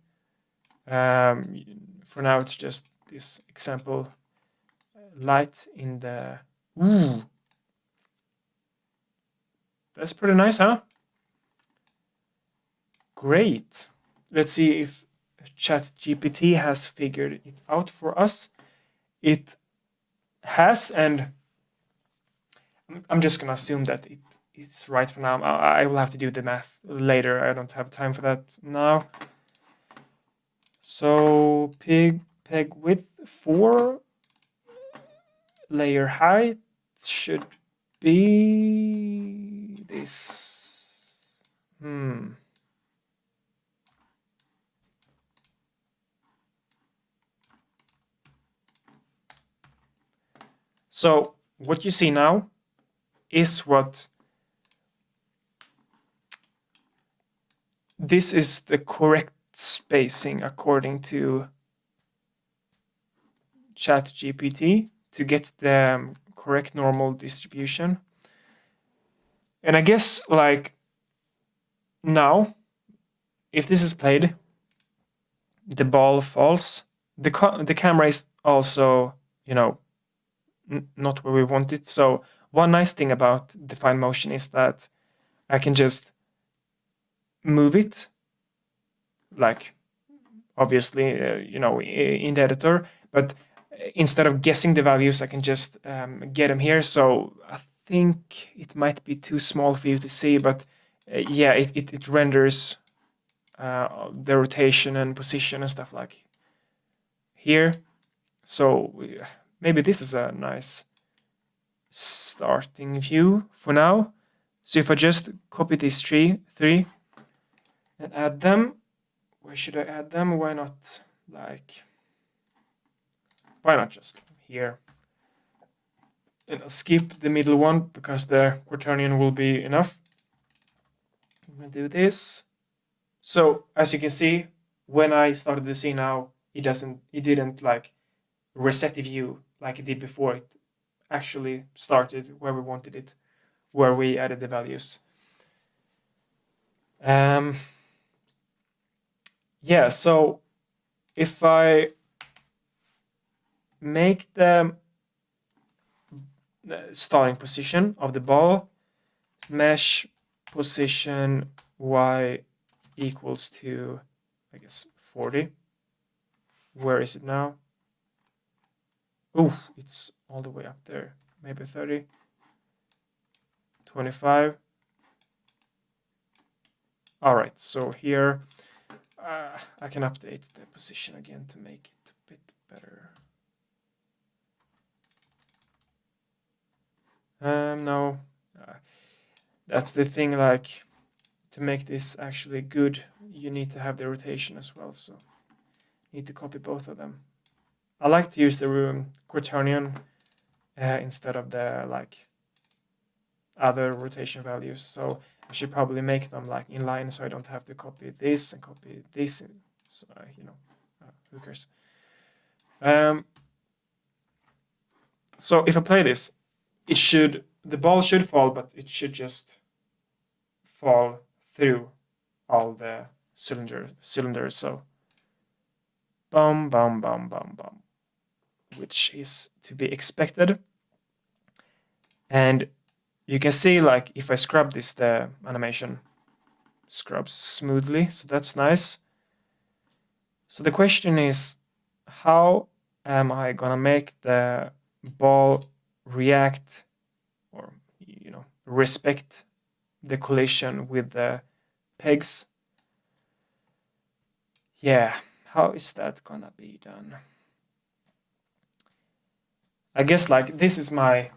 For now, it's just this example light in the. Ooh, that's pretty nice, huh? Great. Let's see if ChatGPT has figured it out for us. It has, and I'm just gonna assume that it's right for now. I will have to do the math later. I don't have time for that now. So peg width 4, layer height should be this. So what you see now is what this is the correct spacing according to ChatGPT to get the correct normal distribution. And I guess like now, if this is played, the ball falls. The camera is also, you know, not where we want it. So one nice thing about DefinedMotion is that I can just move it, like obviously, you know, in the editor, but instead of guessing the values, I can just get them here. So I think it might be too small for you to see, but yeah, it renders the rotation and position and stuff like here. So maybe this is a nice starting view for now. So if I just copy these three and add them, where should I add them? Why not just here? And I'll skip the middle one because the quaternion will be enough. I'm gonna do this. So as you can see, when I started the scene now, it didn't like reset the view like it did before. It actually started where we wanted it, where we added the values. Yeah, so if I make the starting position of the ball, mesh position y equals to, I guess, 40. Where is it now? Oh, it's all the way up there. Maybe 30. 25. All right, so here I can update the position again to make it a bit better. No, that's the thing, like, to make this actually good, you need to have the rotation as well, so need to copy both of them. I like to use the quaternion instead of the like other rotation values, so I should probably make them like in line so I don't have to copy this and copy this, so you know, who cares. So if I play this, the ball should fall, but it should just fall through all the cylinder. So bum, bum, bum, bum, bum, which is to be expected. And you can see, like, if I scrub this, the animation scrubs smoothly, so that's nice. So the question is, how am I gonna make the ball react, or respect the collision with the pegs? Yeah, how is that gonna be done? I guess, like, this is my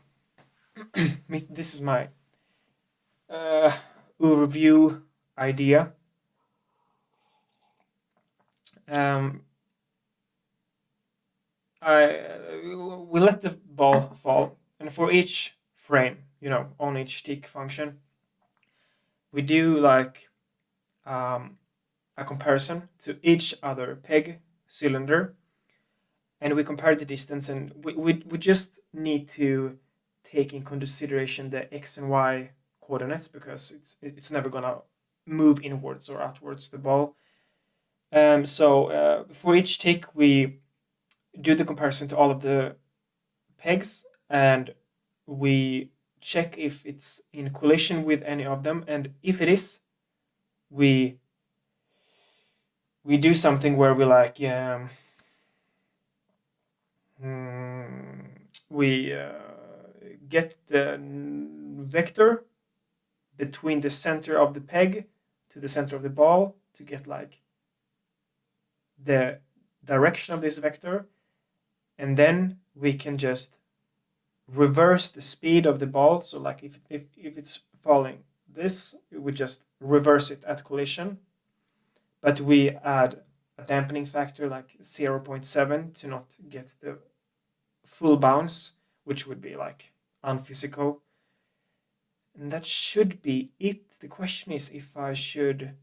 overview idea. We let the ball fall, and for each frame, on each tick function, we do like a comparison to each other peg cylinder, and we compare the distance, and we just need to take in consideration the x and y coordinates, because it's never gonna move inwards or outwards, the ball. So for each tick, we do the comparison to all of the pegs, and we check if it's in collision with any of them, and if it is, we do something where we like we get the vector between the center of the peg to the center of the ball to get like the direction of this vector, and then we can just reverse the speed of the ball. So like if it's falling this, we just reverse it at collision, but we add a dampening factor like 0.7 to not get the full bounce, which would be like unphysical. And that should be it. The question is if I should...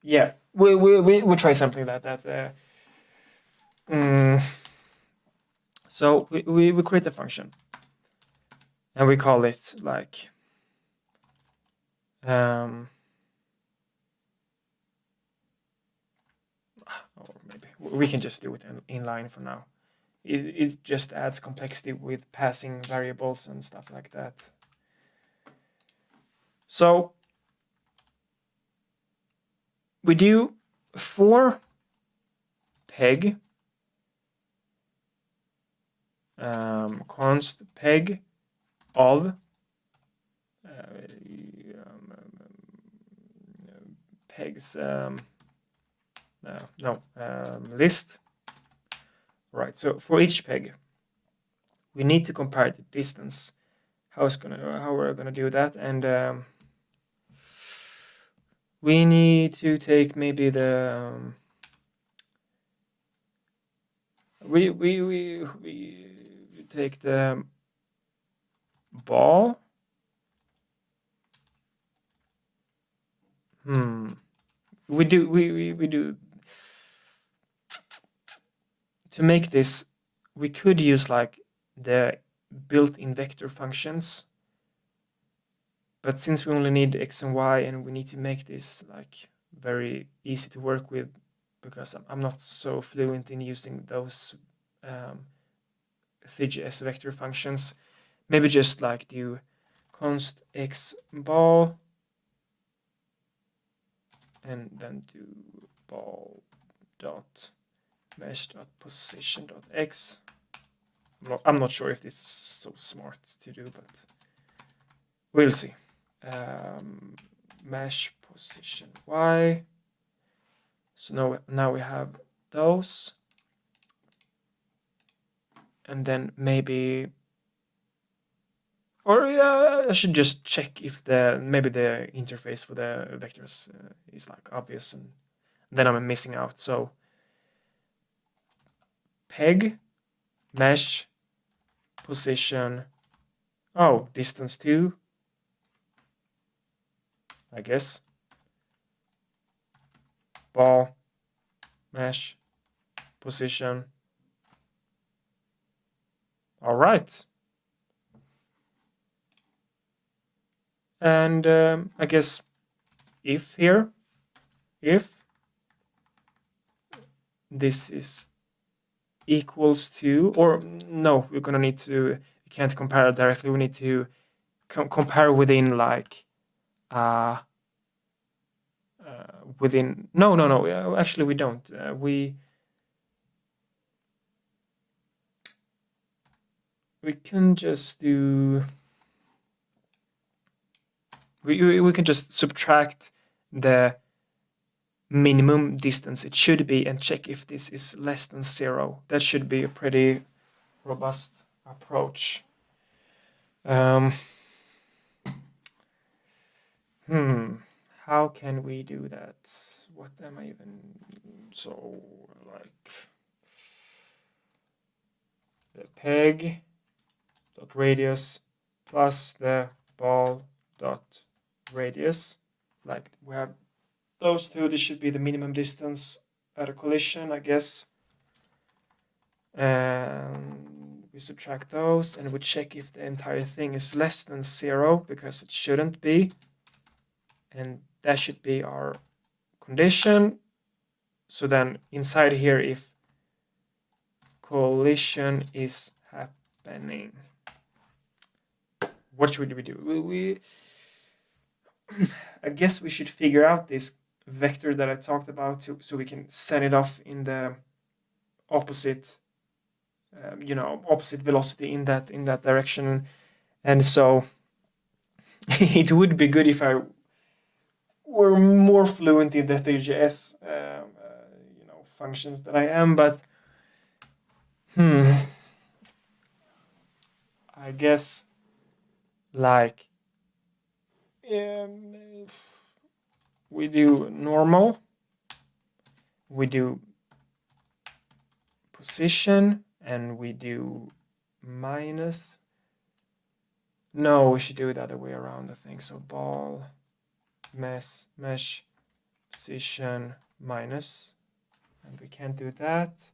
Yeah, we'll try something like that. So we create a function, and we call it like or maybe we can just do it in line for now. It just adds complexity with passing variables and stuff like that. So we do for peg const peg of pegs list. Right, so for each peg we need to compare the distance. How we're gonna do that? And we need to take maybe the we take the ball. We do to make this. We could use like the built-in vector functions, but since we only need x and y, and we need to make this like very easy to work with, because I'm not so fluent in using those 3GS vector functions, maybe just like do const x ball and then do ball dot mesh dot position dot x. I'm not sure if this is so smart to do, but we'll see. Mesh position y. So now we have those, and then maybe, or I should just check if maybe the interface for the vectors is like obvious, and then I'm missing out. So peg mesh position, distance 2, I guess, ball mesh position. All right. And I guess if here, if this is equals to, or no, we're gonna need to, we can't compare it directly, we need to compare within like within, no, actually we don't. We can just do, we can just subtract the minimum distance it should be and check if this is less than 0. That should be a pretty robust approach. How can we do that? What am I even, so like the peg dot radius plus the ball dot radius, like we have those two. This should be the minimum distance at a collision, I guess. And we subtract those and we check if the entire thing is less than 0, because it shouldn't be. And that should be our condition. So then inside here, if collision is happening, what should we do? I guess we should figure out this vector that I talked about so we can send it off in the opposite, opposite velocity in that direction. And so it would be good if I were more fluent in the 3GS functions than I am, but I guess like we do normal, we do position, and we do minus. No, we should do it the other way around, I think. So ball, mesh, position, minus, and we can't do that.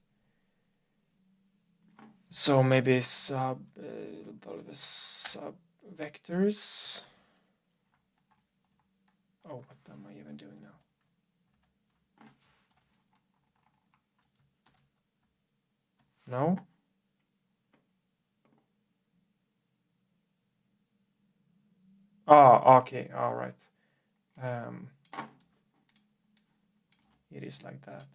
So maybe sub vectors. Oh, what am I even doing now? No? Oh, okay, all right. It is like that.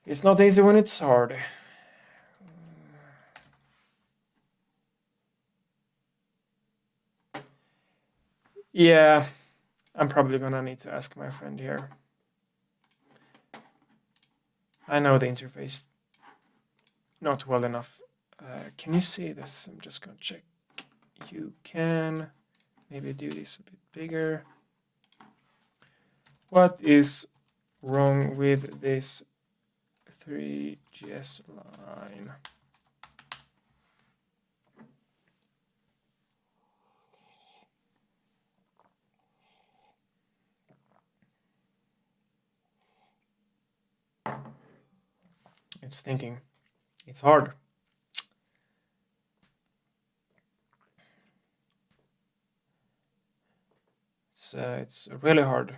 It's not easy when it's hard. Yeah, I'm probably gonna need to ask my friend here. I know the interface not well enough. Can you see this? I'm just gonna check. You can maybe do this a bit bigger. What is wrong with this 3GS line? It's thinking. It's hard. It's really hard.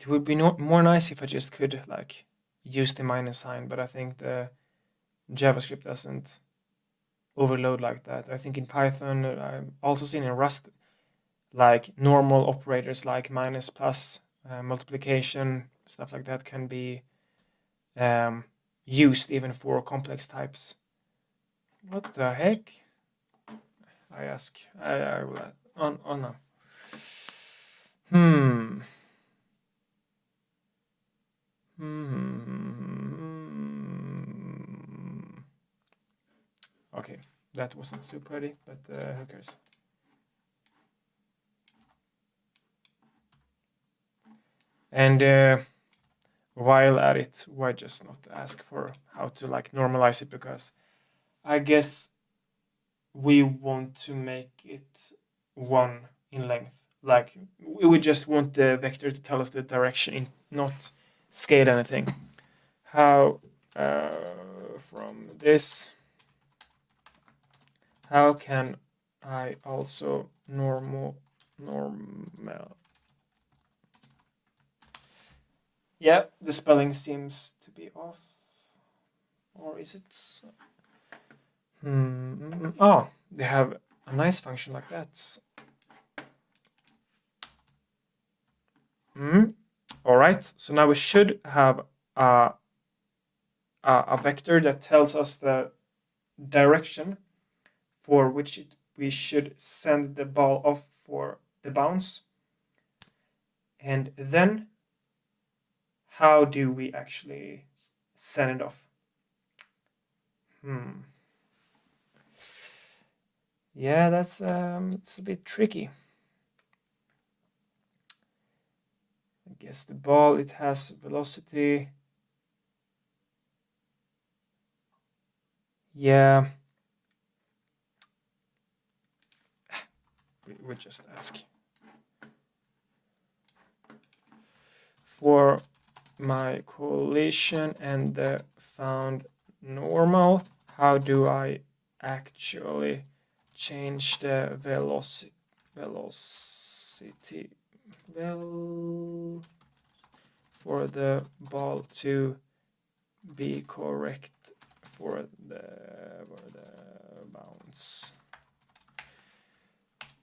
It would be more nice if I just could like use the minus sign, but I think the JavaScript doesn't overload like that. I think in Python, I've also seen in Rust, like normal operators like minus, plus, multiplication, stuff like that can be used even for complex types. What the heck? I ask. I will. Oh no. Okay, that wasn't so pretty, but who cares? And while at it, why just not ask for how to like normalize it? Because I guess we want to make it 1 in length. Like we would just want the vector to tell us the direction, not scale anything. How from this, how can I also normal? Yeah, the spelling seems to be off. Or is it? Oh, they have a nice function like that. All right, so now we should have a vector that tells us the direction for which we should send the ball off for the bounce. And then how do we actually send it off? Yeah, that's it's a bit tricky. I guess the ball, it has velocity. Yeah. We'll just ask. For my collision and the found normal, how do I actually change the velocity for the ball to be correct for the bounce?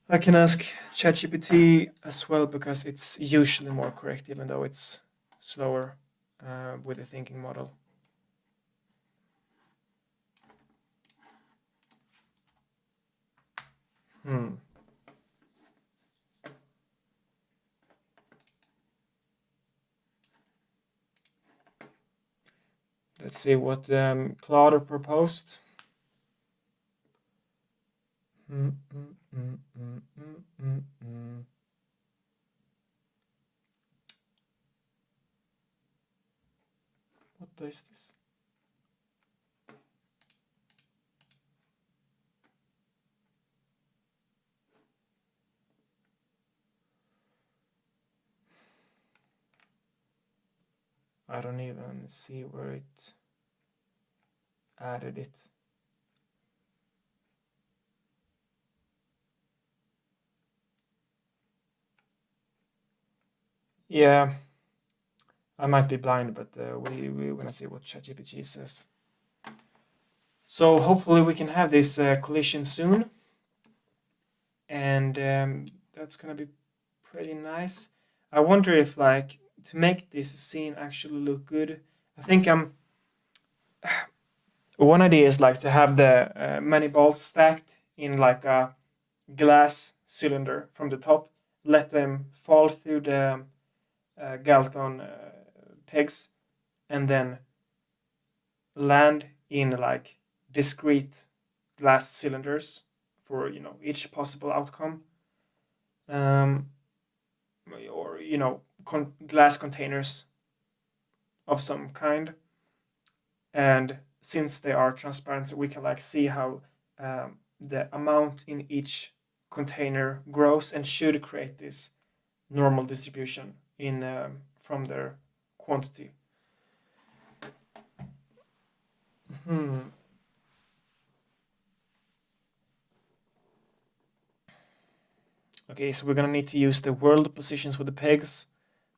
I can ask ChatGPT as well, because it's usually more correct, even though it's slower with the thinking model. Let's see what Claude proposed. What is this? I don't even see where it added it. Yeah, I might be blind, but we're gonna see what ChatGPT says. So hopefully we can have this collision soon, and that's gonna be pretty nice. I wonder if, like, to make this scene actually look good, I think one idea is like to have the many balls stacked in like a glass cylinder from the top, let them fall through the Galton pegs, and then land in like discrete glass cylinders for each possible outcome, or glass containers of some kind. And since they are transparent, we can like see how the amount in each container grows, and should create this normal distribution in from their quantity. Okay, so we're gonna need to use the world positions with the pegs,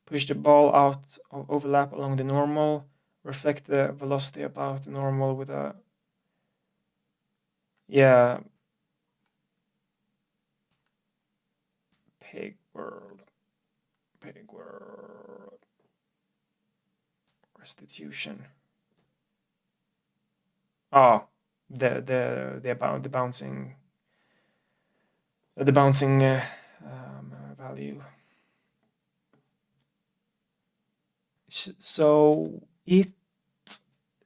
push the ball out of overlap along the normal, reflect the velocity about the normal with a peg world restitution. Oh, the bouncing value. So it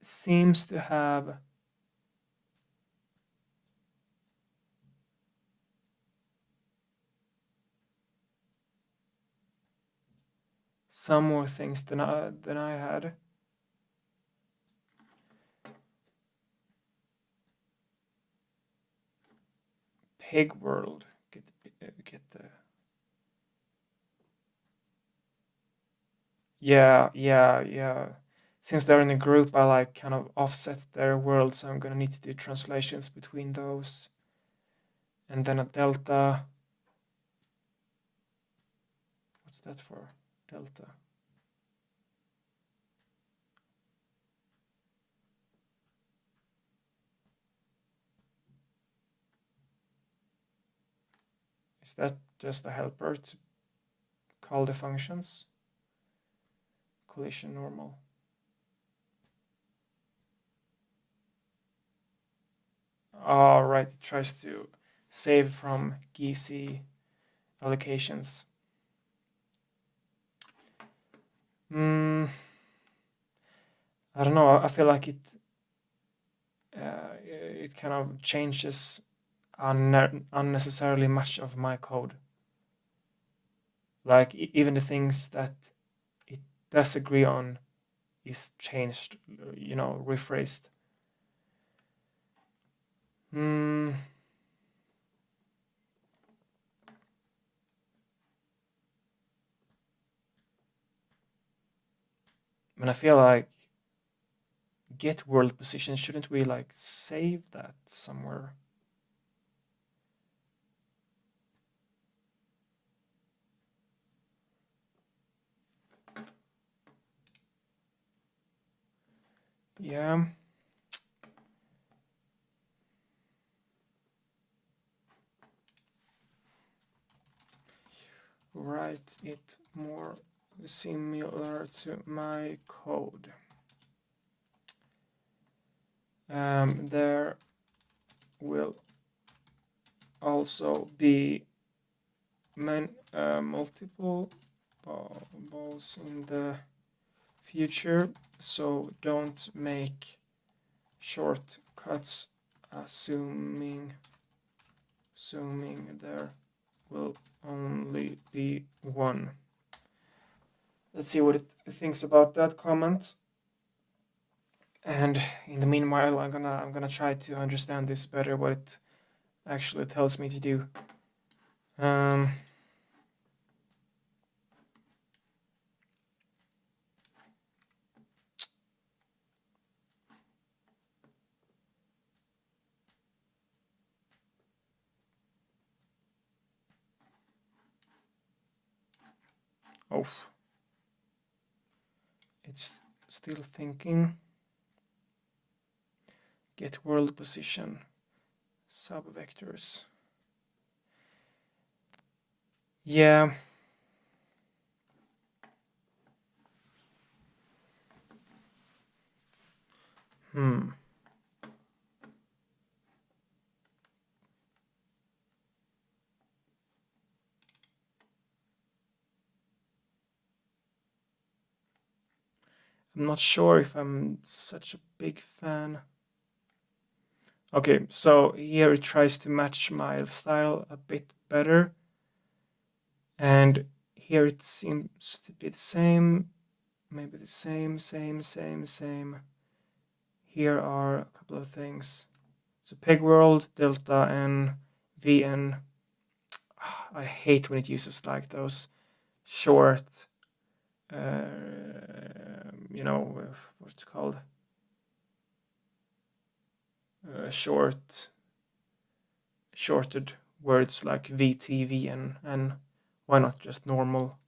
seems to have some more things than I had. Pig world. Get the. Yeah. Since they're in a group, I like kind of offset their world, so I'm gonna need to do translations between those. And then a delta. What's that for? Delta. Is that just a helper to call the functions? Collision normal. All right, it tries to save from GC allocations. I don't know. I feel like it kind of changes unnecessarily much of my code. Like even the things that it does agree on is changed, rephrased. And I feel like get world position, shouldn't we like save that somewhere? Yeah. Write it more similar to my code. There will also be multiple balls in the future, so don't make shortcuts assuming there will only be one. Let's see what it thinks about that comment. And in the meanwhile, I'm gonna try to understand this better, what it actually tells me to do. Oh, it's still thinking. Get world position, subvectors. Yeah. I'm not sure if I'm such a big fan. Okay, so here it tries to match my style a bit better. And here it seems to be the same, maybe the same. Here are a couple of things. So peg world, delta n, vn. I hate when it uses like those short, what's it called? Shorted words like vt, vn, and why not just normal?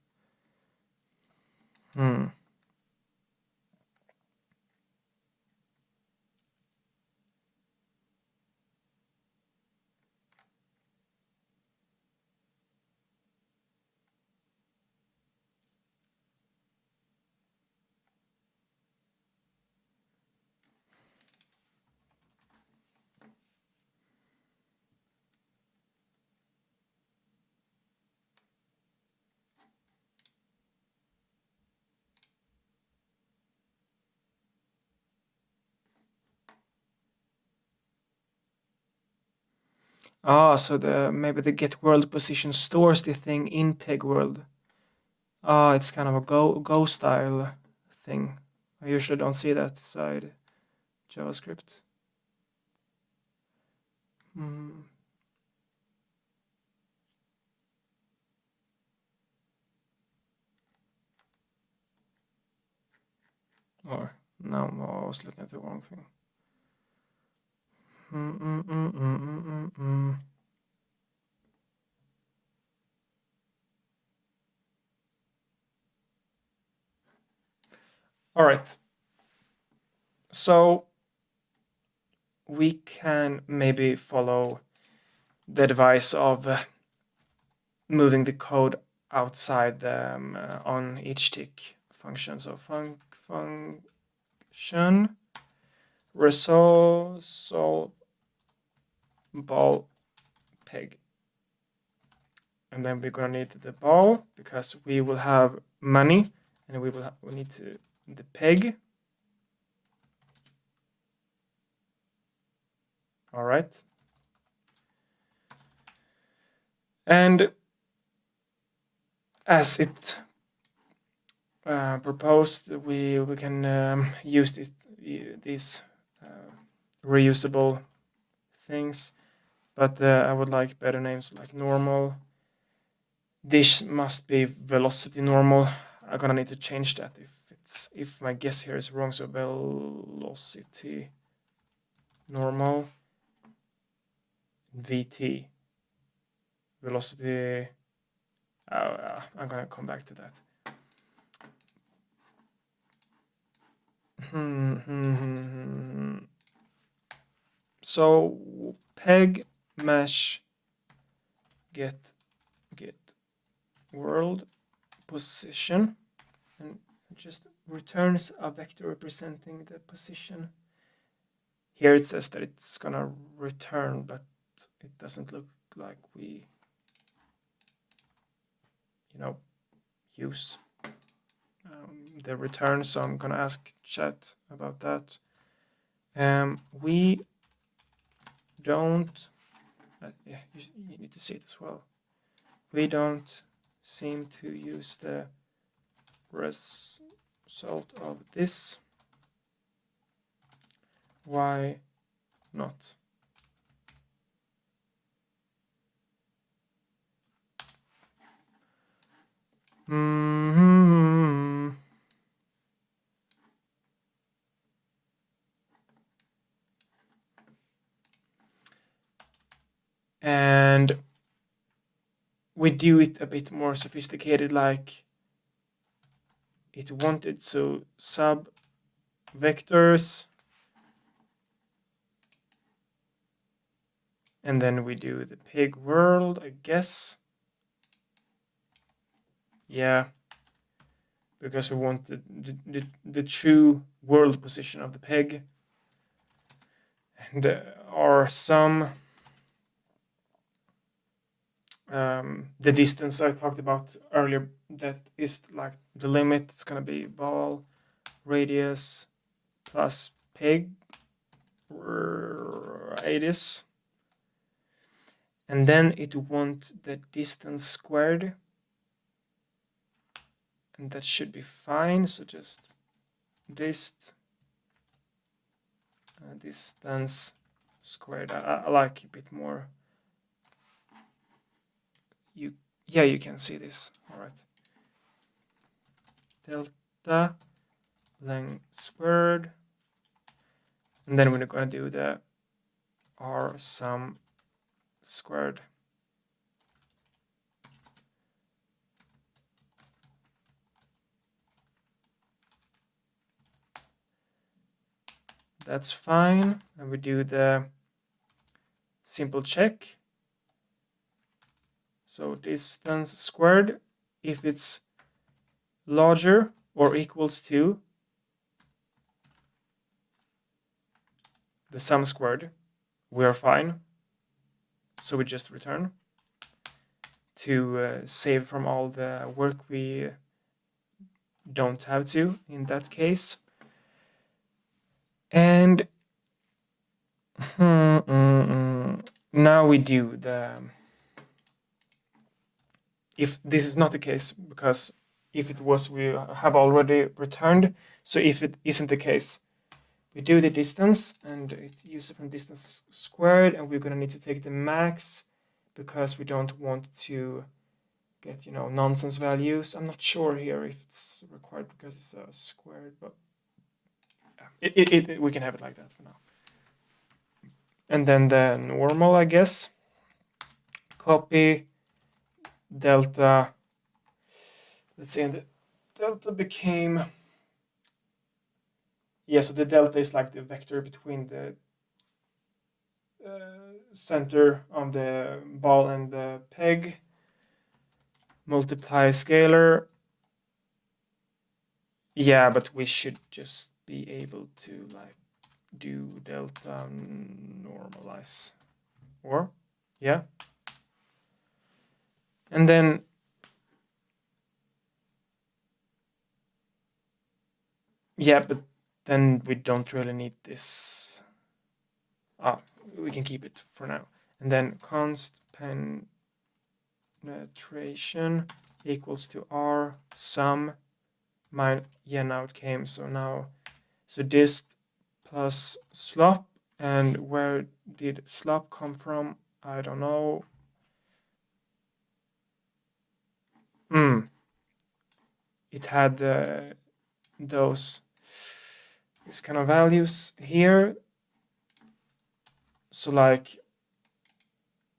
So maybe the get world position stores the thing in peg world. It's kind of a Go style thing. I usually don't see that side JavaScript. Or no, I was looking at the wrong thing. All right. So we can maybe follow the advice of moving the code outside on each tick function. So function resolve ball peg. And then we're gonna need the ball because we will have money, and we need to the peg. All right. And as it proposed, we can use these reusable things, but I would like better names like normal. This must be velocity normal. I'm gonna need to change that if my guess here is wrong. So velocity normal VT velocity. I'm gonna come back to that. So peg mesh get world position, and just returns a vector representing the position. Here it says that it's gonna return, but it doesn't look like we use the return, so I'm gonna ask chat about that. We don't yeah, you need to see it as well. We don't seem to use the result of this. Why not? And we do it a bit more sophisticated, like it wanted. So sub vectors, and then we do the pig world, I guess. Yeah, because we want the true world position of the peg. And there are some the distance I talked about earlier, that is like the limit. It's gonna be ball radius plus peg radius, and then it wants the distance squared, and that should be fine. So just distance squared. I like a bit more. Yeah, you can see this. All right. Delta length squared, and then we're going to do the R sum squared. That's fine, and we do the simple check. So distance squared, if it's larger or equals to the sum squared, we are fine. So we just return to save from all the work we don't have to in that case. And now we do the, if this is not the case, because if it was, we have already returned. So if it isn't the case, we do the distance, and it uses from distance squared, and we're gonna need to take the max because we don't want to get nonsense values. I'm not sure here if it's required because it's squared, but we can have it like that for now. And then the normal, I guess. Copy delta. Let's see, and the delta became, yeah, so the delta is like the vector between the center of the ball and the peg. Multiply scalar. Yeah, but we should just be able to like do delta normalize, or yeah. And then yeah, but then we don't really need this. We can keep it for now. And then const penetration equals to r sum yeah, now it came. So dist plus slop, and where did slop come from? I don't know. It had these kind of values here. So like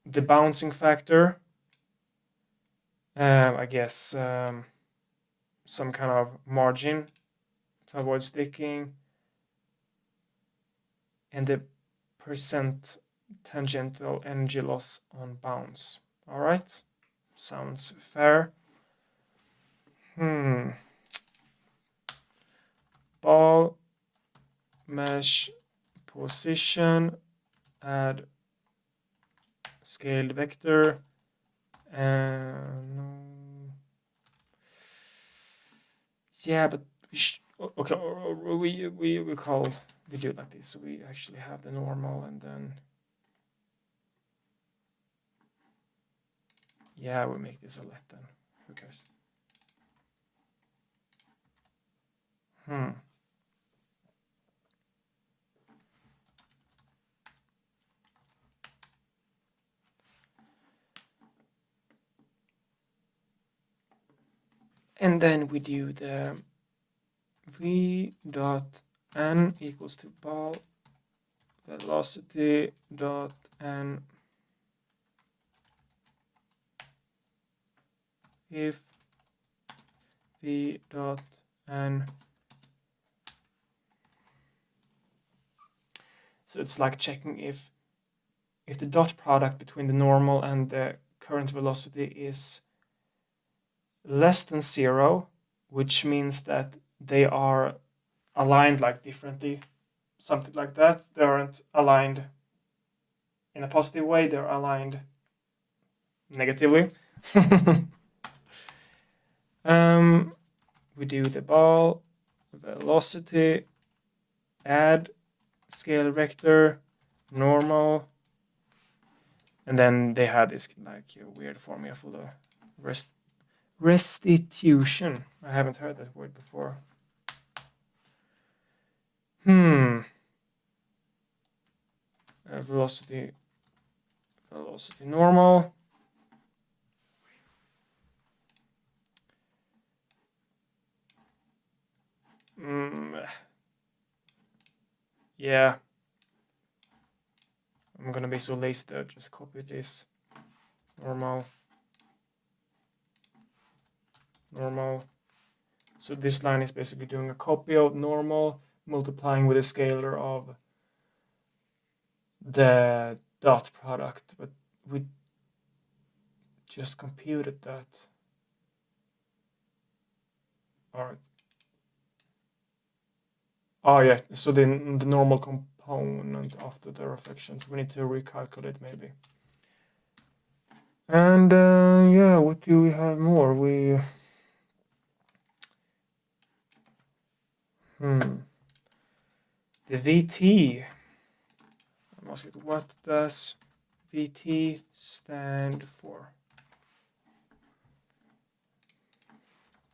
the bouncing factor, I guess some kind of margin to avoid sticking, and the percent tangential energy loss on bounce. All right, sounds fair. Ball mesh position, add scaled vector, and yeah, but okay, we do it like this. So we actually have the normal, and then yeah, we make this a let then. Who cares? And then we do the v dot n equals to ball velocity dot n if v dot n. So it's like checking if the dot product between the normal and the current velocity is less than 0, which means that they are aligned like differently, something like that. They aren't aligned in a positive way, they're aligned negatively. We do the ball velocity, add scale vector, normal, and then they had this like weird formula for the restitution. I haven't heard that word before. Velocity normal. Yeah. I'm gonna be so lazy that I just copy this. Normal. So this line is basically doing a copy of normal, multiplying with a scalar of the dot product, but we just computed that. All right. Oh yeah, so the normal component after the reflections. We need to recalculate maybe. And yeah, what do we have more? The VT. I'm asking, what does VT stand for?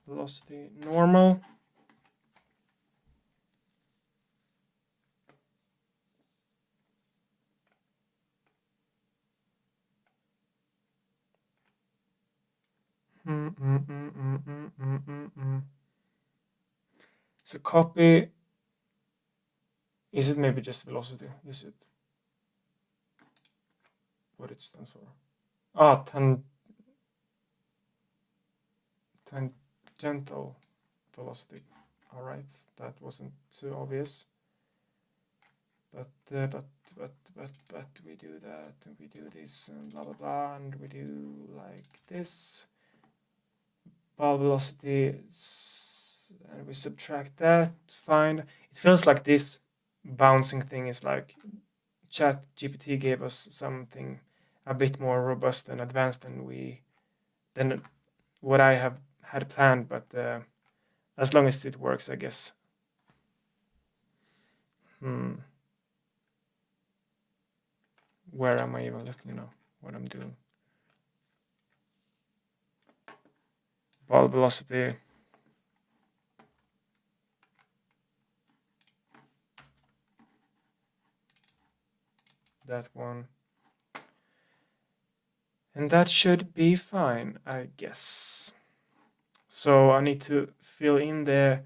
Velocity normal. So copy Is it maybe just velocity? Is it what it stands for? Ah, tangential velocity. All right, that wasn't too obvious. But we do that, and we do this, and blah blah blah, and we do like this. Ball velocity, and we subtract that. Fine. It feels like this bouncing thing is like ChatGPT gave us something a bit more robust and advanced than what I have had planned. But as long as it works, I guess. Where am I even looking now? What I'm doing? Ball velocity. That one. And that should be fine, I guess. So I need to fill in the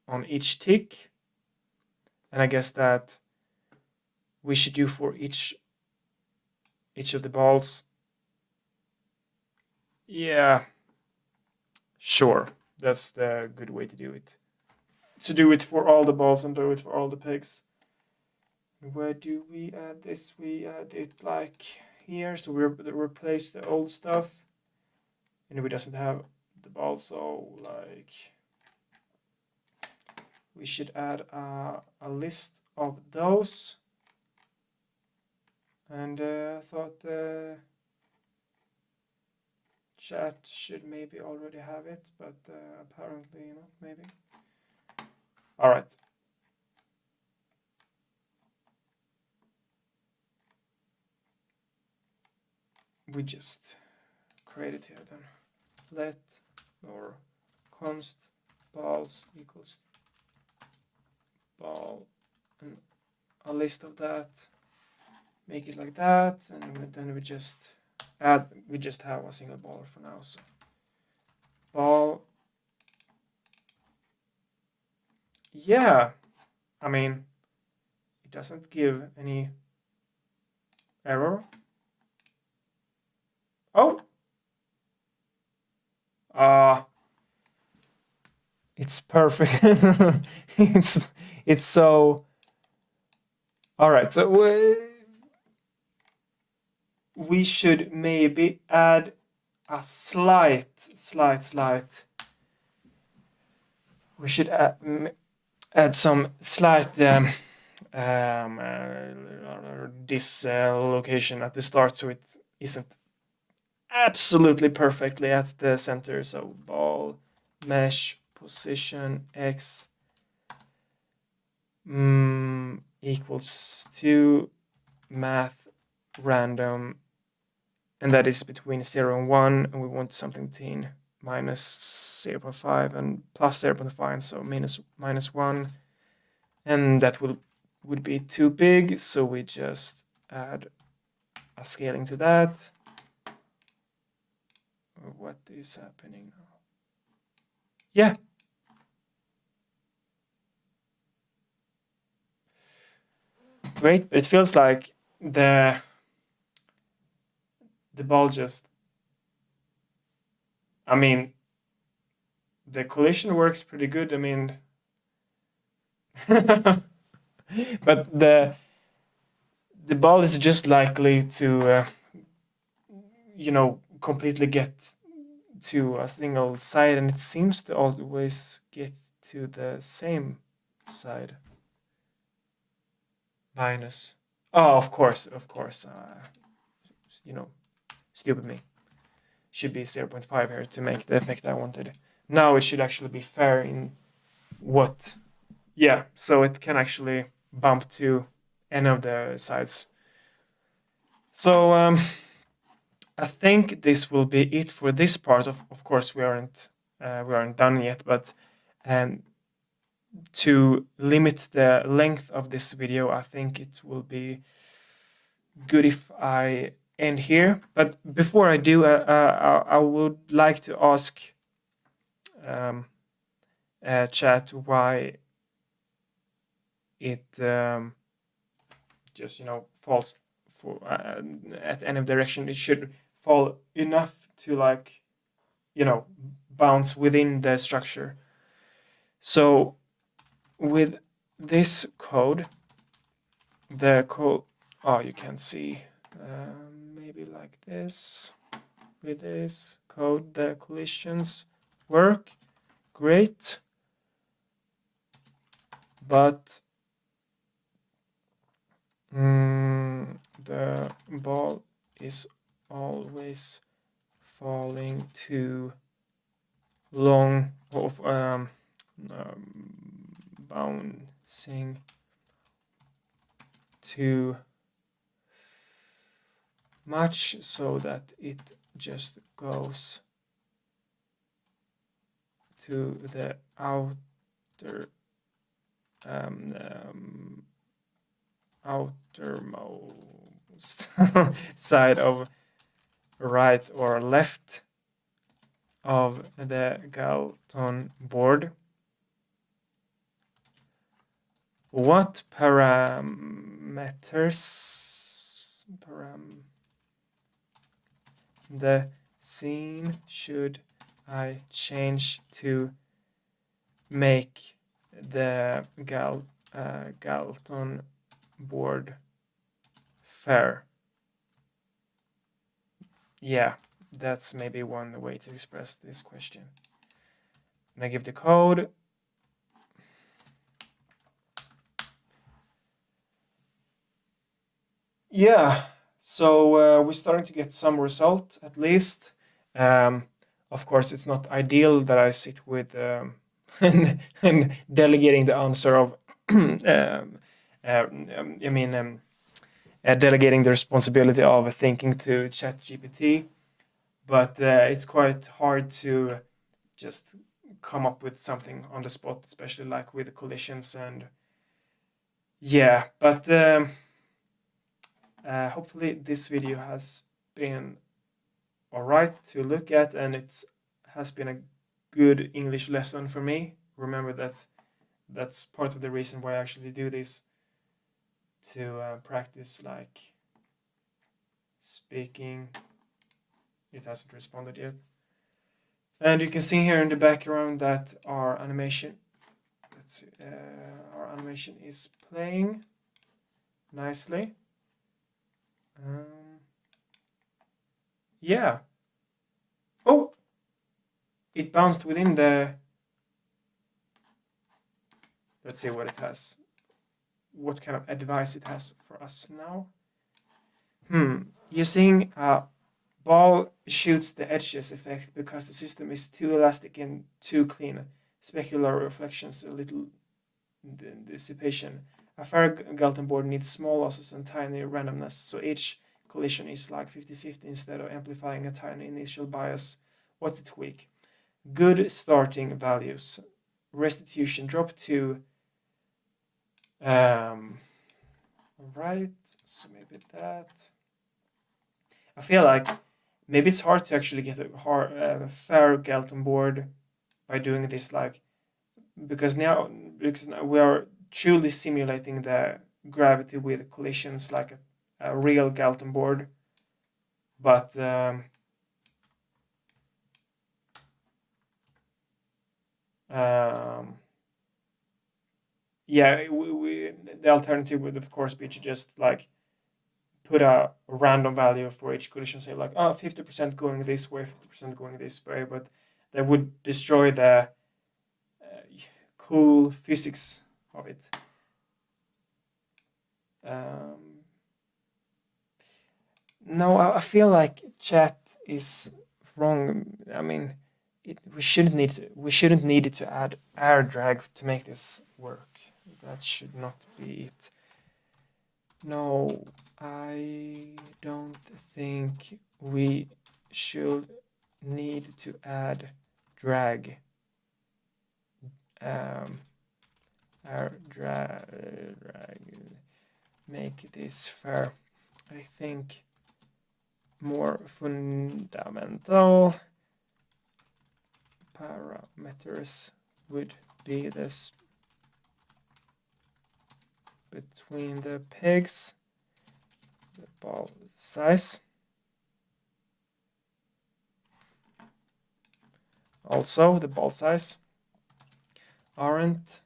on each tick. And I guess that we should do for each of the balls. Yeah, sure. That's the good way to do it. To do it for all the balls and do it for all the pegs. Where do we add this? We add it like here, so we replace the old stuff. And we doesn't have the ball, so like we should add a list of those. And I thought chat should maybe already have it, but apparently not, maybe. All right. We just create it here then. Let or const balls equals ball and a list of that. Make it like that, and then we just add. We just have a single ball for now. So ball. Yeah, I mean, it doesn't give any error. Oh. It's perfect. it's so. All right, so we should maybe add a slight. We should add some slight dislocation at the start, so it isn't absolutely perfectly at the center. So ball mesh position x equals to math random, and that is between 0 and 1, and we want something between minus 0.5 and plus 0.5, so minus 1, and that would be too big, so we just add a scaling to that. What is happening now? Yeah. Great, it feels like the ball just, I mean, the collision works pretty good. I mean, but the ball is just likely to, completely get to a single side, and it seems to always get to the same side. Minus. Oh, of course. Stupid me. Should be 0.5 here to make the effect I wanted. Now it should actually be fair in what. Yeah, so it can actually bump to any of the sides. So I think this will be it for this part. Of course, we aren't done yet, but to limit the length of this video, I think it will be good if I end here. But before I do, I would like to ask chat why it just falls for at any direction. It should fall enough to like bounce within the structure. So with this code, the code, oh, you can see, maybe like this. With this code, the collisions work great, but the ball is always falling too long of bouncing too much so that it just goes to the outermost side of right or left of the Galton board. What the scene should I change to make the Galton board fair? Yeah, that's maybe one way to express this question. And I give the code. Yeah, so we're starting to get some result at least. Of course, it's not ideal that I sit with and delegating the answer of delegating the responsibility of thinking to ChatGPT, but it's quite hard to just come up with something on the spot, especially like with collisions. And yeah, but hopefully this video has been all right to look at, and it has been a good English lesson for me. Remember that that's part of the reason why I actually do this, to practice like speaking. It hasn't responded yet, and you can see here in the background that our animation, let's see, our animation is playing nicely. Yeah. Oh, it bounced within the. Let's see what it has. What kind of advice it has for us now. Using a ball shoots the edges effect because the system is too elastic and too clean. Specular reflections, a little dissipation. A fair Galton board needs small losses and tiny randomness, so each collision is like 50-50 instead of amplifying a tiny initial bias. What to tweak? Good starting values. Restitution drop to right, so maybe that. I feel like maybe it's hard to actually get a fair Galton board by doing this, like because now we are truly simulating the gravity with collisions like a real Galton board, but yeah, the alternative would of course be to just like put a random value for each collision, say like 50% going this way, 50% going this way, but that would destroy the cool physics of it. No, I feel like chat is wrong. I mean, we shouldn't need it to add air drag to make this work. That should not be it. No, I don't think we should need to add drag. Air drag. Make this fair. I think more fundamental parameters would be this between the pegs, the ball size. Also, the ball size. Aren't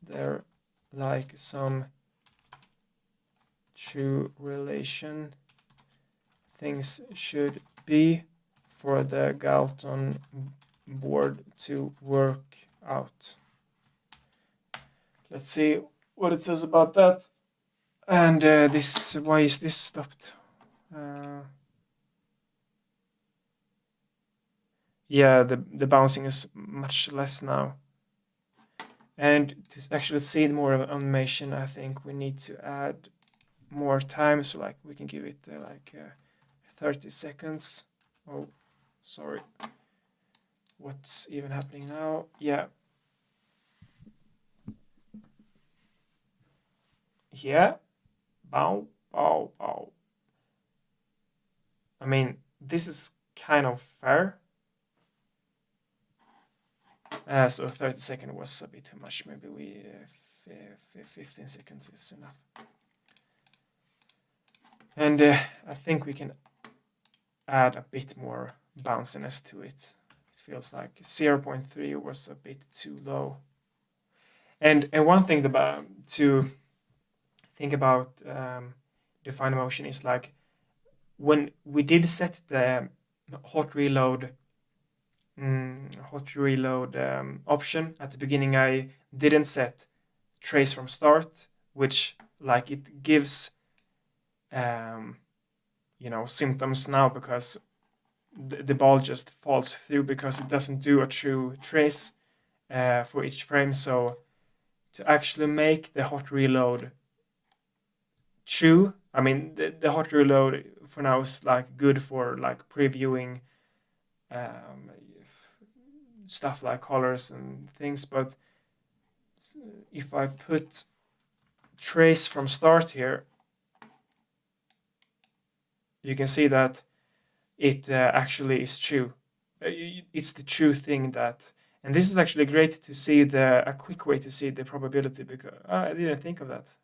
there like some true relation things should be for the Galton board to work out? Let's see what it says about that. And this, why is this stopped? Yeah, the bouncing is much less now. And to actually see more of animation, I think we need to add more time. So like we can give it 30 seconds. Oh, sorry. What's even happening now? Yeah. Yeah. Bow, bow, bow. I mean, this is kind of fair. So 30 seconds was a bit too much. Maybe we 15 seconds is enough. And I think we can add a bit more bounciness to it. It feels like 0.3 was a bit too low. And one thing about to think about DefinedMotion is like when we did set the hot reload option at the beginning, I didn't set trace from start, which like it gives symptoms now because the ball just falls through because it doesn't do a true trace for each frame. So to actually make the hot reload true, I mean the hot reload for now is like good for like previewing stuff like colors and things, but if I put trace from start here, you can see that it actually is true. It's the true thing that, and this is actually great to see a quick way to see the probability because I didn't think of that.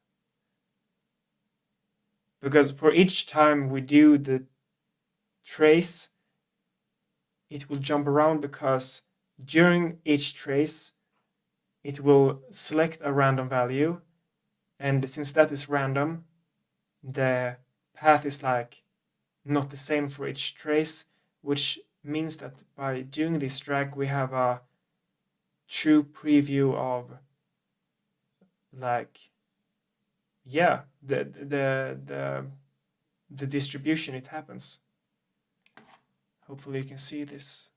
Because for each time we do the trace, it will jump around because during each trace, it will select a random value. And since that is random, the path is like not the same for each trace, which means that by doing this drag, we have a true preview of like, yeah, the distribution it happens. Hopefully you can see this.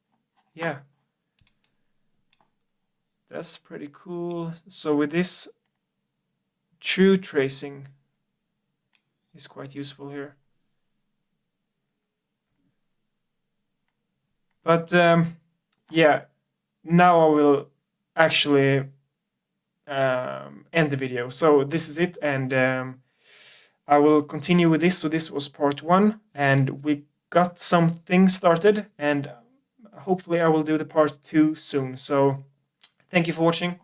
Yeah. That's pretty cool. So with this, true tracing is quite useful here. But yeah, now I will actually end the video. So this is it, and I will continue with this. So this was part 1, and we got something started, and hopefully I will do the part 2 soon. So thank you for watching.